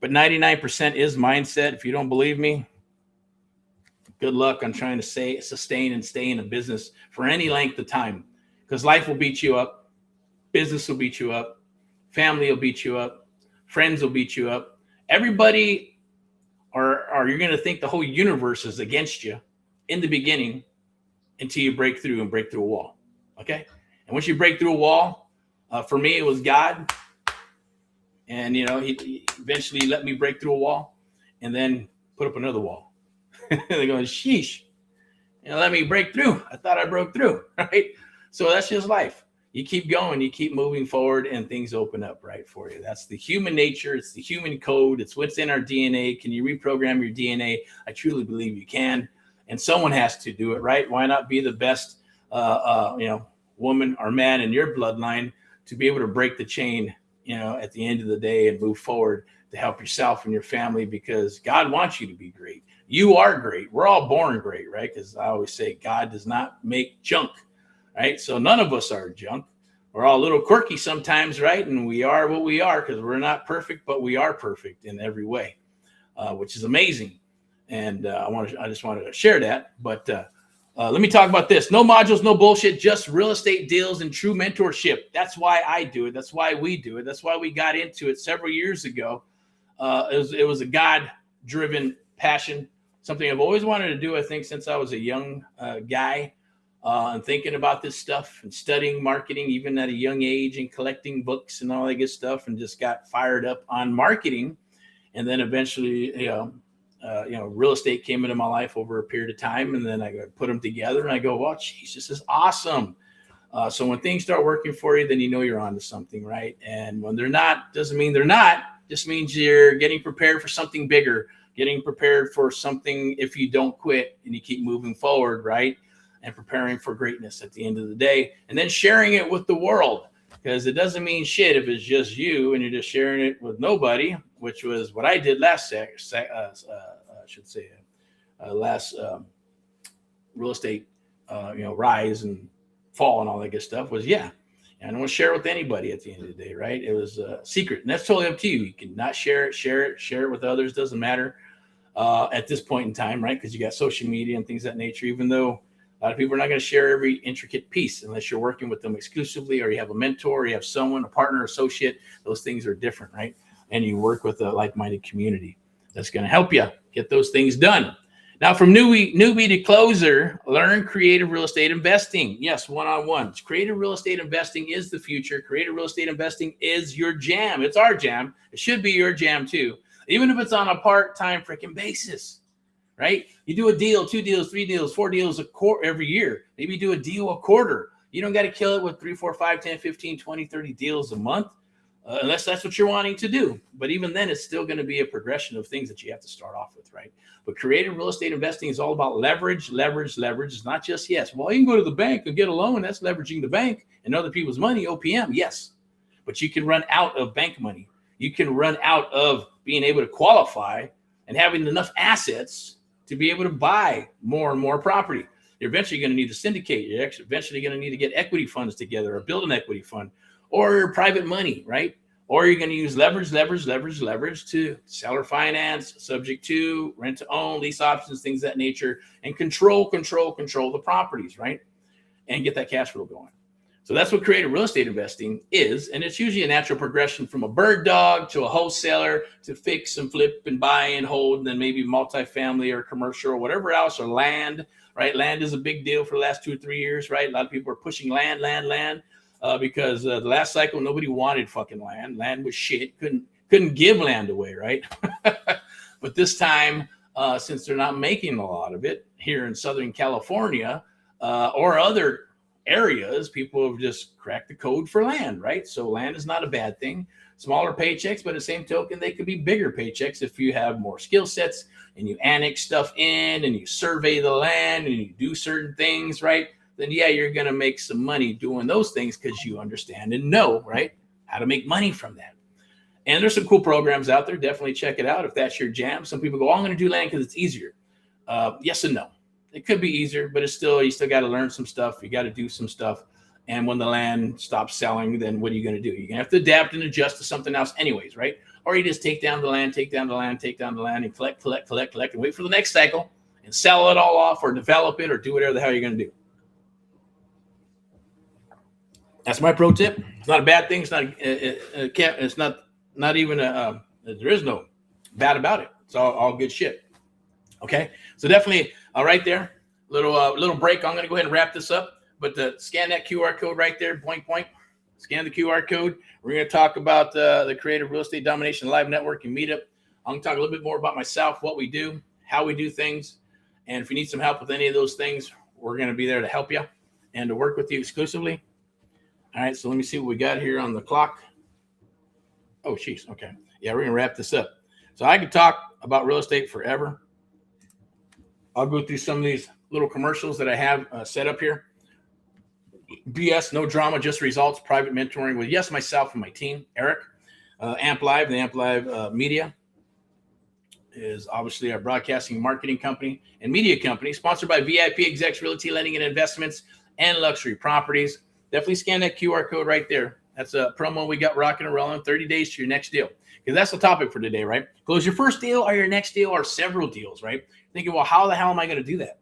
But 99% is mindset. If you don't believe me, good luck on trying to sustain and stay in a business for any length of time, because life will beat you up. Business will beat you up. Family will beat you up. Friends will beat you up. Everybody, or you're going to think the whole universe is against you in the beginning, until you break through a wall. Okay. And once you break through a wall, for me, it was God. And, he eventually let me break through a wall. And then put up another wall. They're going, sheesh, let me break through. I thought I broke through, right? So that's just life. You keep going, you keep moving forward, and things open up right for you. That's the human nature. It's the human code. It's what's in our DNA. Can you reprogram your DNA? I truly believe you can. And someone has to do it, right? Why not be the best, woman or man in your bloodline to be able to break the chain, at the end of the day and move forward to help yourself and your family, because God wants you to be great. You are great. We're all born great, right? Because I always say God does not make junk. Right. So none of us are junk. We're all a little quirky sometimes. Right. And we are what we are because we're not perfect, but we are perfect in every way, which is amazing. And I just wanted to share that. But let me talk about this. No modules, no bullshit, just real estate deals and true mentorship. That's why I do it. That's why we do it. That's why we got into it several years ago. It was a God-driven passion, something I've always wanted to do, I think, since I was a young guy. And thinking about this stuff and studying marketing, even at a young age, and collecting books and all that good stuff, and just got fired up on marketing. And then eventually, real estate came into my life over a period of time. And then I put them together and I go, well, geez, this is awesome. So when things start working for you, then you know you're onto something, right? And when they're not, doesn't mean they're not, just means you're getting prepared for something bigger, getting prepared for something if you don't quit and you keep moving forward, right? And preparing for greatness at the end of the day, and then sharing it with the world, because it doesn't mean shit if it's just you and you're just sharing it with nobody, which was what I did last real estate, rise and fall and all that good stuff was, and I don't want to share it with anybody at the end of the day, right? It was a secret, and that's totally up to you. You can not share it with others. Doesn't matter at this point in time, right? Because you got social media and things of that nature, even though a lot of people are not going to share every intricate piece unless you're working with them exclusively, or you have a mentor, or you have someone, a partner, associate. Those things are different, right? And you work with a like-minded community that's going to help you get those things done. Now, from newbie to closer, learn creative real estate investing. Yes, one-on-one. Creative real estate investing is the future. Creative real estate investing is your jam. It's our jam. It should be your jam too, even if it's on a part-time freaking basis. Right? You do a deal, 2 deals, 3 deals, 4 deals every year. Maybe you do a deal a quarter. You don't got to kill it with 3, 4, 5, 10, 15, 20, 30 deals a month, unless that's what you're wanting to do. But even then, it's still going to be a progression of things that you have to start off with, right? But creative real estate investing is all about leverage. It's not just, well, you can go to the bank and get a loan. That's leveraging the bank and other people's money, OPM, yes. But you can run out of bank money. You can run out of being able to qualify and having enough assets to be able to buy more and more property. You're eventually going to need to syndicate. You're eventually going to need to get equity funds together, or build an equity fund, or private money, right? Or you're going to use leverage to seller finance, subject to rent to own, lease options, things of that nature, and control the properties, right? And get that cash flow going. So that's what creative real estate investing is. And it's usually a natural progression from a bird dog to a wholesaler to fix and flip and buy and hold, and then maybe multifamily or commercial or whatever else, or land, right? Land is a big deal for the last 2 or 3 years, right? A lot of people are pushing land, because the last cycle, nobody wanted fucking land. Land was shit. Couldn't give land away, right? But this time, since they're not making a lot of it here in Southern California or other areas, people have just cracked the code for land, right? So land is not a bad thing. Smaller paychecks, but at the same token, they could be bigger paychecks if you have more skill sets and you annex stuff in and you survey the land and you do certain things, right? Then you're going to make some money doing those things because you understand and know, right, how to make money from that. And there's some cool programs out there. Definitely check it out if that's your jam. Some people go, I'm going to do land because it's easier. Yes and no. It could be easier, but you still got to learn some stuff. You got to do some stuff. And when the land stops selling, then what are you going to do? You're going to have to adapt and adjust to something else anyways, right? Or you just take down the land, and collect, and wait for the next cycle and sell it all off, or develop it, or do whatever the hell you're going to do. That's my pro tip. It's not a bad thing. It's not even there is no bad about it. It's all good shit. Okay. So definitely right there, little break. I'm going to go ahead and wrap this up, but scan that QR code right there. Point. Scan the QR code. We're going to talk about the Creative Real Estate Domination Live Network and Meetup I'm going to talk a little bit more about myself, what we do, how we do things. And if you need some help with any of those things, we're going to be there to help you and to work with you exclusively. All right, so let me see what we got here on the clock. Oh, jeez. Okay. Yeah, we're going to wrap this up. So I could talk about real estate forever. I'll go through some of these little commercials that I have set up here. BS, no drama, just results, private mentoring with, yes, myself and my team, Eric. Amp Live, the Amp Live media is obviously our broadcasting marketing company and media company, sponsored by VIP Execs Realty Lending and Investments and Luxury Properties. Definitely scan that QR code right there. That's a promo we got rocking and rolling, 30 days to your next deal. Because that's the topic for today, right? Close your first deal or your next deal or several deals, right? Thinking, well, how the hell am I going to do that?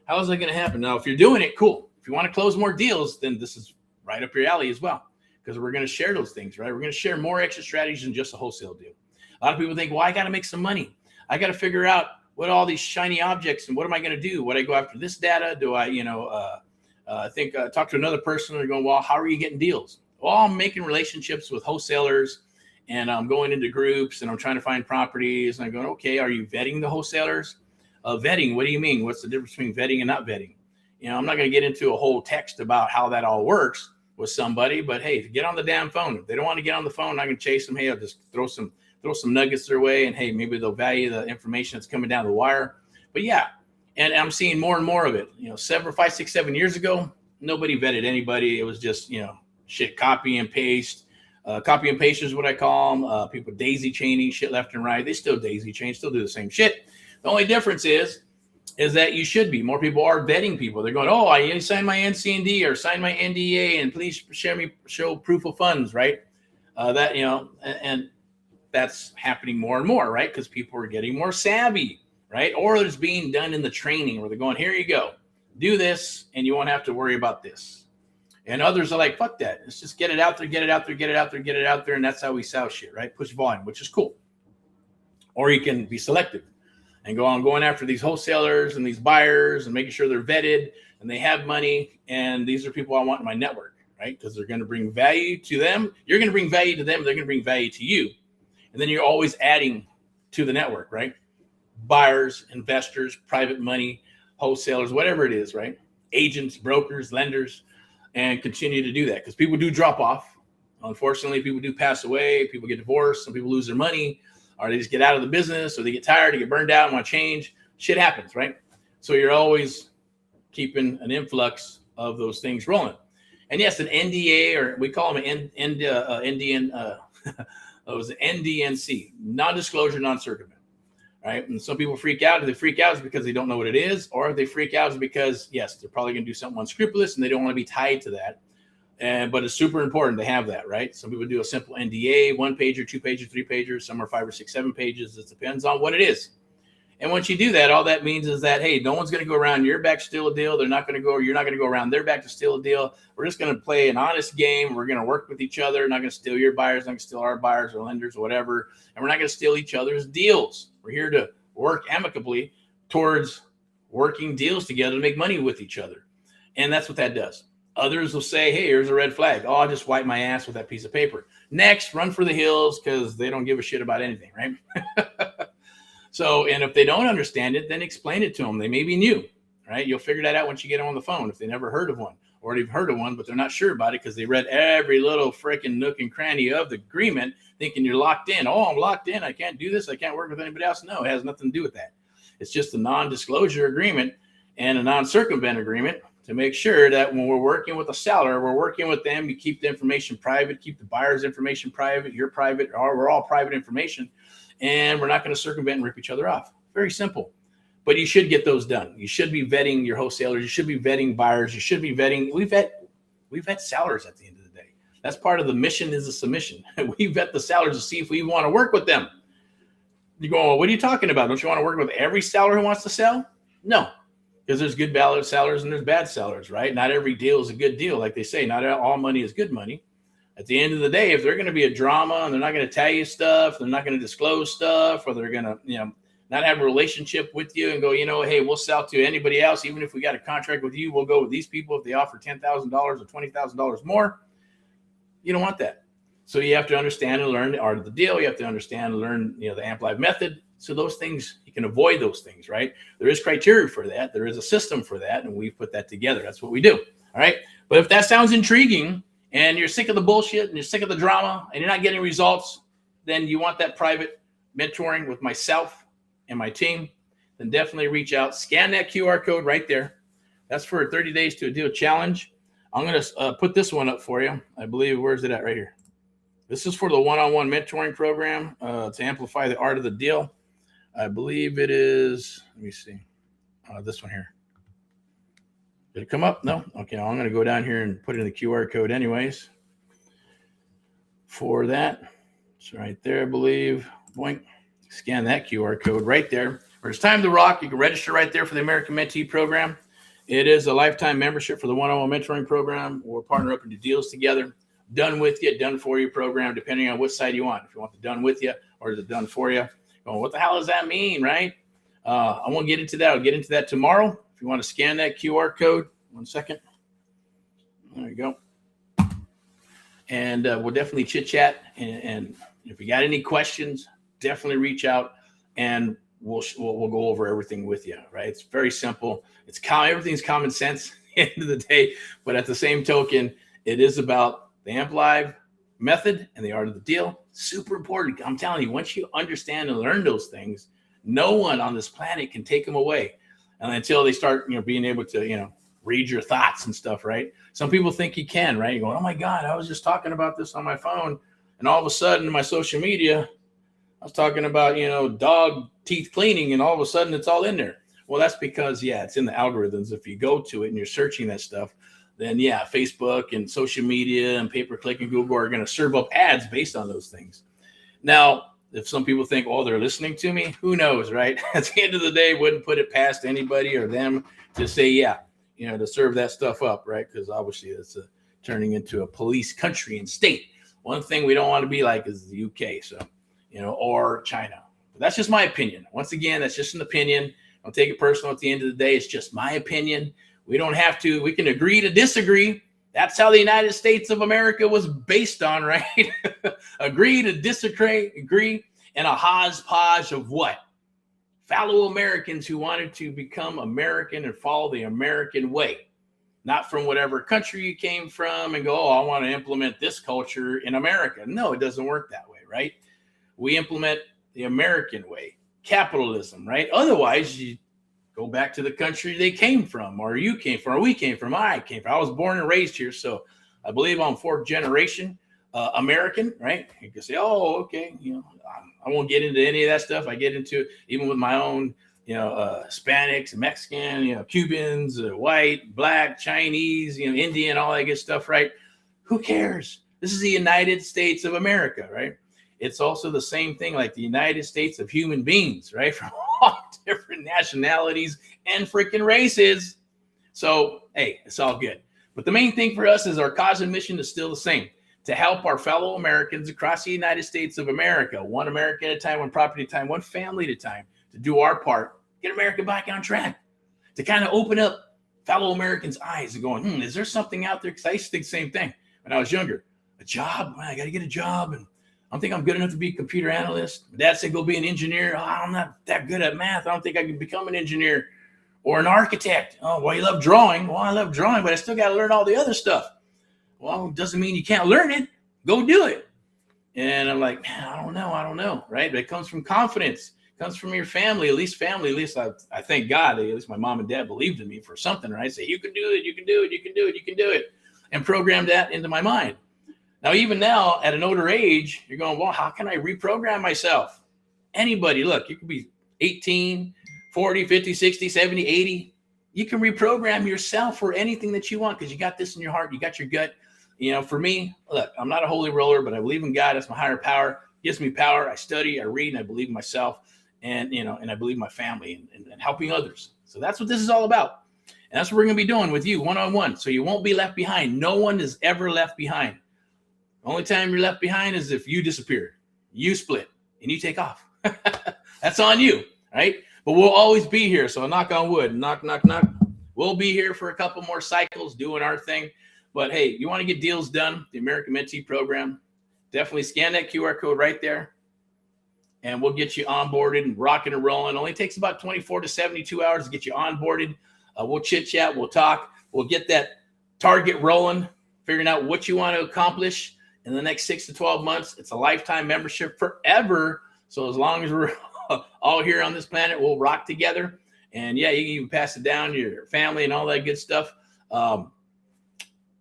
How is that going to happen? Now, if you're doing it, cool. If you want to close more deals, then this is right up your alley as well. Because we're going to share those things, right? We're going to share more extra strategies than just a wholesale deal. A lot of people think, well, I got to make some money. I got to figure out what all these shiny objects and what am I going to do? Would I go after this data? Do I, talk to another person and they're going, well, how are you getting deals? Well, I'm making relationships with wholesalers and I'm going into groups and I'm trying to find properties. And I'm going, okay, are you vetting the wholesalers? Vetting, what do you mean? What's the difference between vetting and not vetting? You know, I'm not going to get into a whole text about how that all works with somebody, but hey, get on the damn phone. If they don't want to get on the phone, I can chase them. Hey, I'll just throw some nuggets their way, and hey, maybe they'll value the information that's coming down the wire. But yeah, and I'm seeing more and more of it. You know, 5, 6, 7 years ago, nobody vetted anybody. It was just, shit, copy and paste. Copy and paste is what I call them. People daisy chaining shit left and right. They still daisy chain, still do the same shit. The only difference is that you should be. More people are vetting people. They're going, oh, I signed my NCND or signed my NDA, and please show proof of funds, right? And that's happening more and more, right? Because people are getting more savvy, right? Or it's being done in the training where they're going, here you go, do this, and you won't have to worry about this. And others are like, fuck that. Let's just get it out there, get it out there, get it out there, get it out there. And that's how we sell shit, right? Push volume, which is cool. Or you can be selective and go on going after these wholesalers and these buyers and making sure they're vetted and they have money. And these are people I want in my network, right? Because they're going to bring value to them. You're going to bring value to them. They're going to bring value to you. And then you're always adding to the network, right? Buyers, investors, private money, wholesalers, whatever it is, right? Agents, brokers, lenders, and continue to do that because people do drop off. Unfortunately, people do pass away. People get divorced. Some people lose their money, or they just get out of the business, or they get tired, they get burned out, and want to change. Shit happens, right? So you're always keeping an influx of those things rolling. And yes, an NDA, or we call them an it was an NDNC, non-disclosure, non-circumvent, right? And some people freak out. They freak out is because they don't know what it is, or they freak out is because, yes, they're probably going to do something unscrupulous and they don't want to be tied to that. But it's super important to have that, right? Some people do a simple NDA, 1 pager, 2 pager, 3 pagers. Some are 5 or 6, 7 pages. It depends on what it is. And once you do that, all that means is that, hey, no one's going to go around your back to steal a deal. You're not going to go around their back to steal a deal. We're just going to play an honest game. We're going to work with each other. Not going to steal your buyers, not going to steal our buyers or lenders or whatever. And we're not going to steal each other's deals. We're here to work amicably towards working deals together to make money with each other. And that's what that does. Others will say, hey, here's a red flag. Oh, I'll just wipe my ass with that piece of paper. Next, run for the hills because they don't give a shit about anything, right? So, and if they don't understand it, then explain it to them. They may be new, right? You'll figure that out once you get them on the phone if they never heard of one, or they've heard of one, but they're not sure about it because they read every little freaking nook and cranny of the agreement thinking you're locked in. Oh, I'm locked in. I can't do this. I can't work with anybody else. No, it has nothing to do with that. It's just a non-disclosure agreement and a non-circumvent agreement to make sure that when we're working with a seller, we're working with them. You keep the information private, keep the buyer's information private, you're private, or we're all private information. And we're not going to circumvent and rip each other off. Very simple. But you should get those done. You should be vetting your wholesalers. You should be vetting buyers. You should be vetting. We vet sellers at the end of the day. That's part of the mission is a submission. We vet the sellers to see if we want to work with them. You go, well, what are you talking about? Don't you want to work with every seller who wants to sell? No, because there's good sellers and there's bad sellers, right? Not every deal is a good deal. Like they say, not all money is good money. At the end of the day, if they're going to be a drama and they're not going to tell you stuff, they're not going to disclose stuff, or they're going to, not have a relationship with you and go, hey, we'll sell to anybody else. Even if we got a contract with you, we'll go with these people if they offer $10,000 or $20,000 more. You don't want that. So you have to understand and learn the art of the deal. You have to understand and learn, the Amp Live method. So those things, you can avoid those things, right? There is criteria for that. There is a system for that, and we've put that together. That's what we do, all right? But if that sounds intriguing and you're sick of the bullshit and you're sick of the drama and you're not getting results, then you want that private mentoring with myself and my team, then definitely reach out. Scan that QR code right there. That's for 30 days to a deal challenge. I'm going to put this one up for you. I believe, where's it at? Right here. This is for the one-on-one mentoring program to amplify the art of the deal. I believe it is, let me see, this one here. Did it come up? No? Okay, well, I'm going to go down here and put in the QR code anyways for that. It's right there, I believe. Boink. Scan that QR code right there. Or it's time to rock. You can register right there for the American Mentee program. It is a lifetime membership for the one-on-one mentoring program. We'll partner up and do deals together. Done with you, done for you program, depending on which side you want. If you want the done with you or the done for you. Well, what the hell does that mean, right? I won't get into that. I'll get into that tomorrow. If you want to scan that QR code, 1 second. There you go. And we'll definitely chit chat. And if you got any questions, definitely reach out and we'll go over everything with you, right? It's very simple. Everything's common sense at the end of the day. But at the same token, it is about the Amp Live method and the art of the deal. Super important. I'm telling you, once you understand and learn those things, no one on this planet can take them away. And until they start, being able to, read your thoughts and stuff, right? Some people think you can, right? You go, oh my God, I was just talking about this on my phone. And all of a sudden, my social media, I was talking about, dog teeth cleaning, and all of a sudden it's all in there. Well, that's because, it's in the algorithms. If you go to it and you're searching that stuff, then Facebook and social media and pay-per-click and Google are going to serve up ads based on those things. Now, if some people think, oh, they're listening to me, who knows, right? At the end of the day, wouldn't put it past anybody or them to say, to serve that stuff up, right? Because obviously it's turning into a police country and state. One thing we don't want to be like is the UK, so, or China. But that's just my opinion. Once again, that's just an opinion. Don't take it personal at the end of the day. It's just my opinion. We don't have to, we can agree to disagree. That's how the United States of America was based on, right? Agree to disagree, and a hodgepodge of what? Fellow Americans who wanted to become American and follow the American way, not from whatever country you came from and go, oh, I want to implement this culture in America. No, it doesn't work that way, right? We implement the American way, capitalism, right? Otherwise, you go back to the country they came from, or you came from, or we came from, I came from. I was born and raised here, so I believe I'm fourth generation American, right? You can say, oh, okay, I won't get into any of that stuff. I get into it even with my own, Hispanics, Mexican, Cubans, white, black, Chinese, Indian, all that good stuff, right? Who cares? This is the United States of America, right? It's also the same thing like the United States of human beings, right? From all different nationalities and freaking races. So, hey, it's all good. But the main thing for us is our cause and mission is still the same. To help our fellow Americans across the United States of America, one America at a time, one property at a time, one family at a time, to do our part, get America back on track, to kind of open up fellow Americans' eyes and going, is there something out there? Because I used to think the same thing when I was younger. A job? Man, I got to get a job. And I don't think I'm good enough to be a computer analyst. My dad said, go be an engineer. Oh, I'm not that good at math. I don't think I can become an engineer or an architect. Oh, well, you love drawing. Well, I love drawing, but I still got to learn all the other stuff. Well, it doesn't mean you can't learn it. Go do it. And I'm like, man, I don't know, right? But it comes from confidence. It comes from your family, at least I thank God, at least my mom and dad believed in me for something, right? Say, you can do it, you can do it, you can do it, you can do it. And programmed that into my mind. Now, even now, at an older age, you're going, well, how can I reprogram myself? Anybody, look, you could be 18, 40, 50, 60, 70, 80. You can reprogram yourself for anything that you want because you got this in your heart. You got your gut. For me, look, I'm not a holy roller, but I believe in God. That's my higher power. It gives me power. I study, I read, and I believe in myself. And, and I believe in my family and helping others. So that's what this is all about. And that's what we're going to be doing with you one-on-one. So you won't be left behind. No one is ever left behind. The only time you're left behind is if you disappear, you split, and you take off. That's on you, right? But we'll always be here. So knock on wood, knock, knock, knock. We'll be here for a couple more cycles doing our thing. But hey, you want to get deals done, the American Mentee program, definitely scan that QR code right there, and we'll get you onboarded and rocking and rolling. It only takes about 24 to 72 hours to get you onboarded. We'll chit chat, we'll talk, we'll get that target rolling, figuring out what you want to accomplish in the next 6 to 12 months. It's a lifetime membership forever. So as long as we're all here on this planet, we'll rock together. And yeah, you can pass it down to your family and all that good stuff.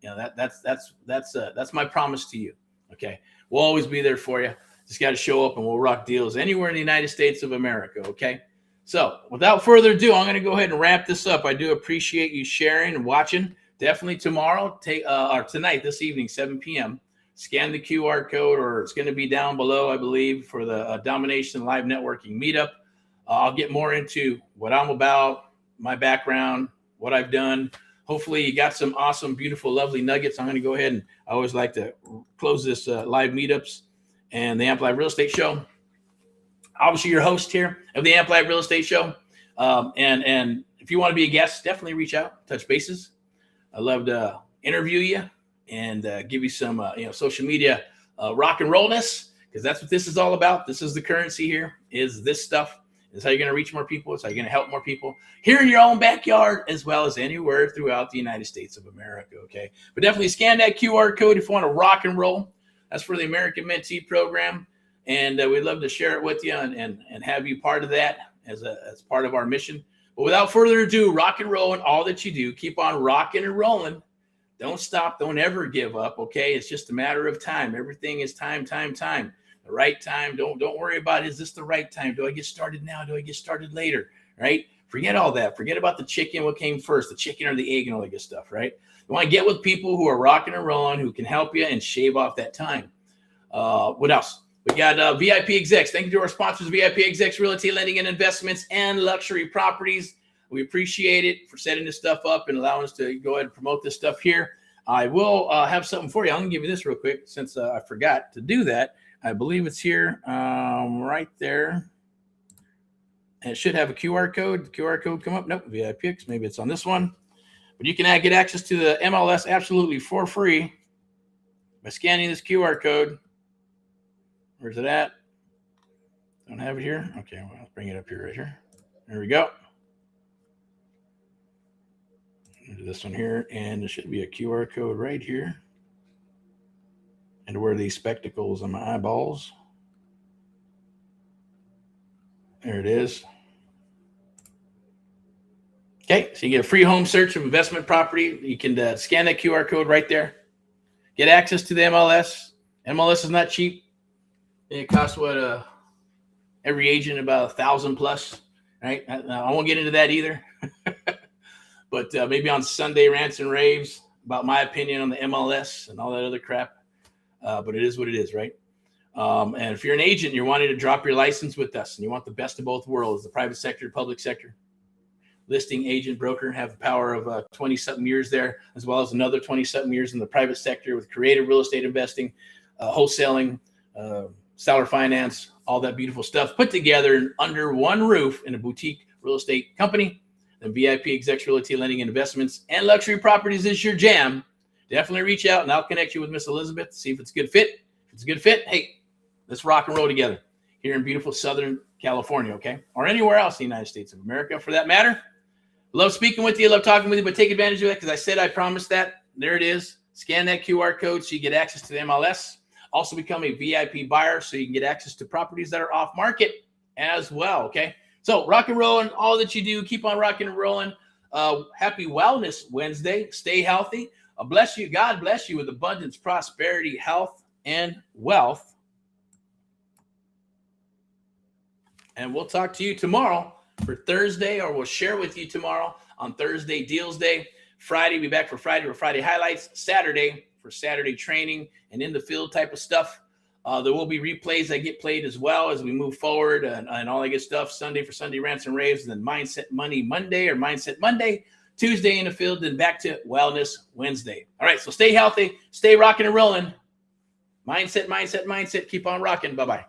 That's my promise to you. Okay, we'll always be there for you. Just got to show up, and we'll rock deals anywhere in the United States of America. Okay. So without further ado, I'm going to go ahead and wrap this up. I do appreciate you sharing and watching. Definitely tomorrow, or tonight, this evening, 7 p.m. Scan the QR code, or it's going to be down below, I believe, for the Domination Live Networking Meetup. I'll get more into what I'm about, my background, what I've done. Hopefully you got some awesome, beautiful, lovely nuggets. I'm going to go ahead and I always like to close this live meetups and the Amplified Real Estate Show. Obviously, your host here of the Amplified Real Estate Show. And if you want to be a guest, definitely reach out, touch bases. I'd love to interview you and give you some social media rock and rollness, because that's what this is all about. This is the currency here, is this stuff. It's how you're going to reach more people. It's how you're going to help more people here in your own backyard, as well as anywhere throughout the United States of America. Okay, but definitely scan that QR code if you want to rock and roll. That's for the American Mentee Program, and we'd love to share it with you and have you part of that as part of our mission. But without further ado, rock and roll in all that you do. Keep on rocking and rolling. Don't stop. Don't ever give up. Okay, it's just a matter of time. Everything is time. The right time. Don't worry about, is this the right time? Do I get started now? Do I get started later? Right? Forget all that. Forget about the chicken. What came first, the chicken or the egg and all that good stuff, right? You want to get with people who are rocking and rolling, who can help you and shave off that time. What else? We got VIP Execs. Thank you to our sponsors, VIP Execs, Realty, Lending, and Investments, and Luxury Properties. We appreciate it for setting this stuff up and allowing us to go ahead and promote this stuff here. I will have something for you. I'm going to give you this real quick since I forgot to do that. I believe it's here right there. And it should have a QR code. The QR code come up. Nope, VIPX. Maybe it's on this one. But you can get access to the MLS absolutely for free by scanning this QR code. Where's it at? Don't have it here. Okay, well, I'll bring it up here right here. There we go. Do this one here, and there should be a QR code right here. And where these spectacles on my eyeballs. There it is. Okay, so you get a free home search of investment property. You can scan that QR code right there. Get access to the MLS. MLS is not cheap. It costs every agent about $1,000 plus, right? I won't get into that either. But maybe on Sunday rants and raves about my opinion on the MLS and all that other crap. But it is what it is, right? And if you're an agent, you're wanting to drop your license with us and you want the best of both worlds, the private sector, public sector, listing agent, broker, have the power of 20-something years there, as well as another 20-something years in the private sector with creative real estate investing, wholesaling, seller finance, all that beautiful stuff put together under one roof in a boutique real estate company. Then VIP Execs, Realty, Lending, and Investments, and Luxury Properties is your jam. Definitely reach out and I'll connect you with Miss Elizabeth to see if it's a good fit. If it's a good fit, hey, let's rock and roll together here in beautiful Southern California, okay? Or anywhere else in the United States of America for that matter. Love speaking with you. Love talking with you, but take advantage of that because I said I promised that. There it is. Scan that QR code so you get access to the MLS. Also become a VIP buyer so you can get access to properties that are off market as well, okay? So rock and roll and all that you do. Keep on rocking and rolling. Happy Wellness Wednesday. Stay healthy. Bless you. God bless you with abundance, prosperity, health, and wealth. And we'll talk to you tomorrow for Thursday, or we'll share with you tomorrow on Thursday Deals Day. Friday, be back for Friday highlights. Saturday for Saturday training and in the field type of stuff. There will be replays that get played as well as we move forward and all that good stuff. Sunday for Sunday rants and raves, and then Mindset Money Monday or Mindset Monday. Tuesday in the field, then back to Wellness Wednesday. All right, so stay healthy, stay rocking and rolling. Mindset. Keep on rocking. Bye-bye.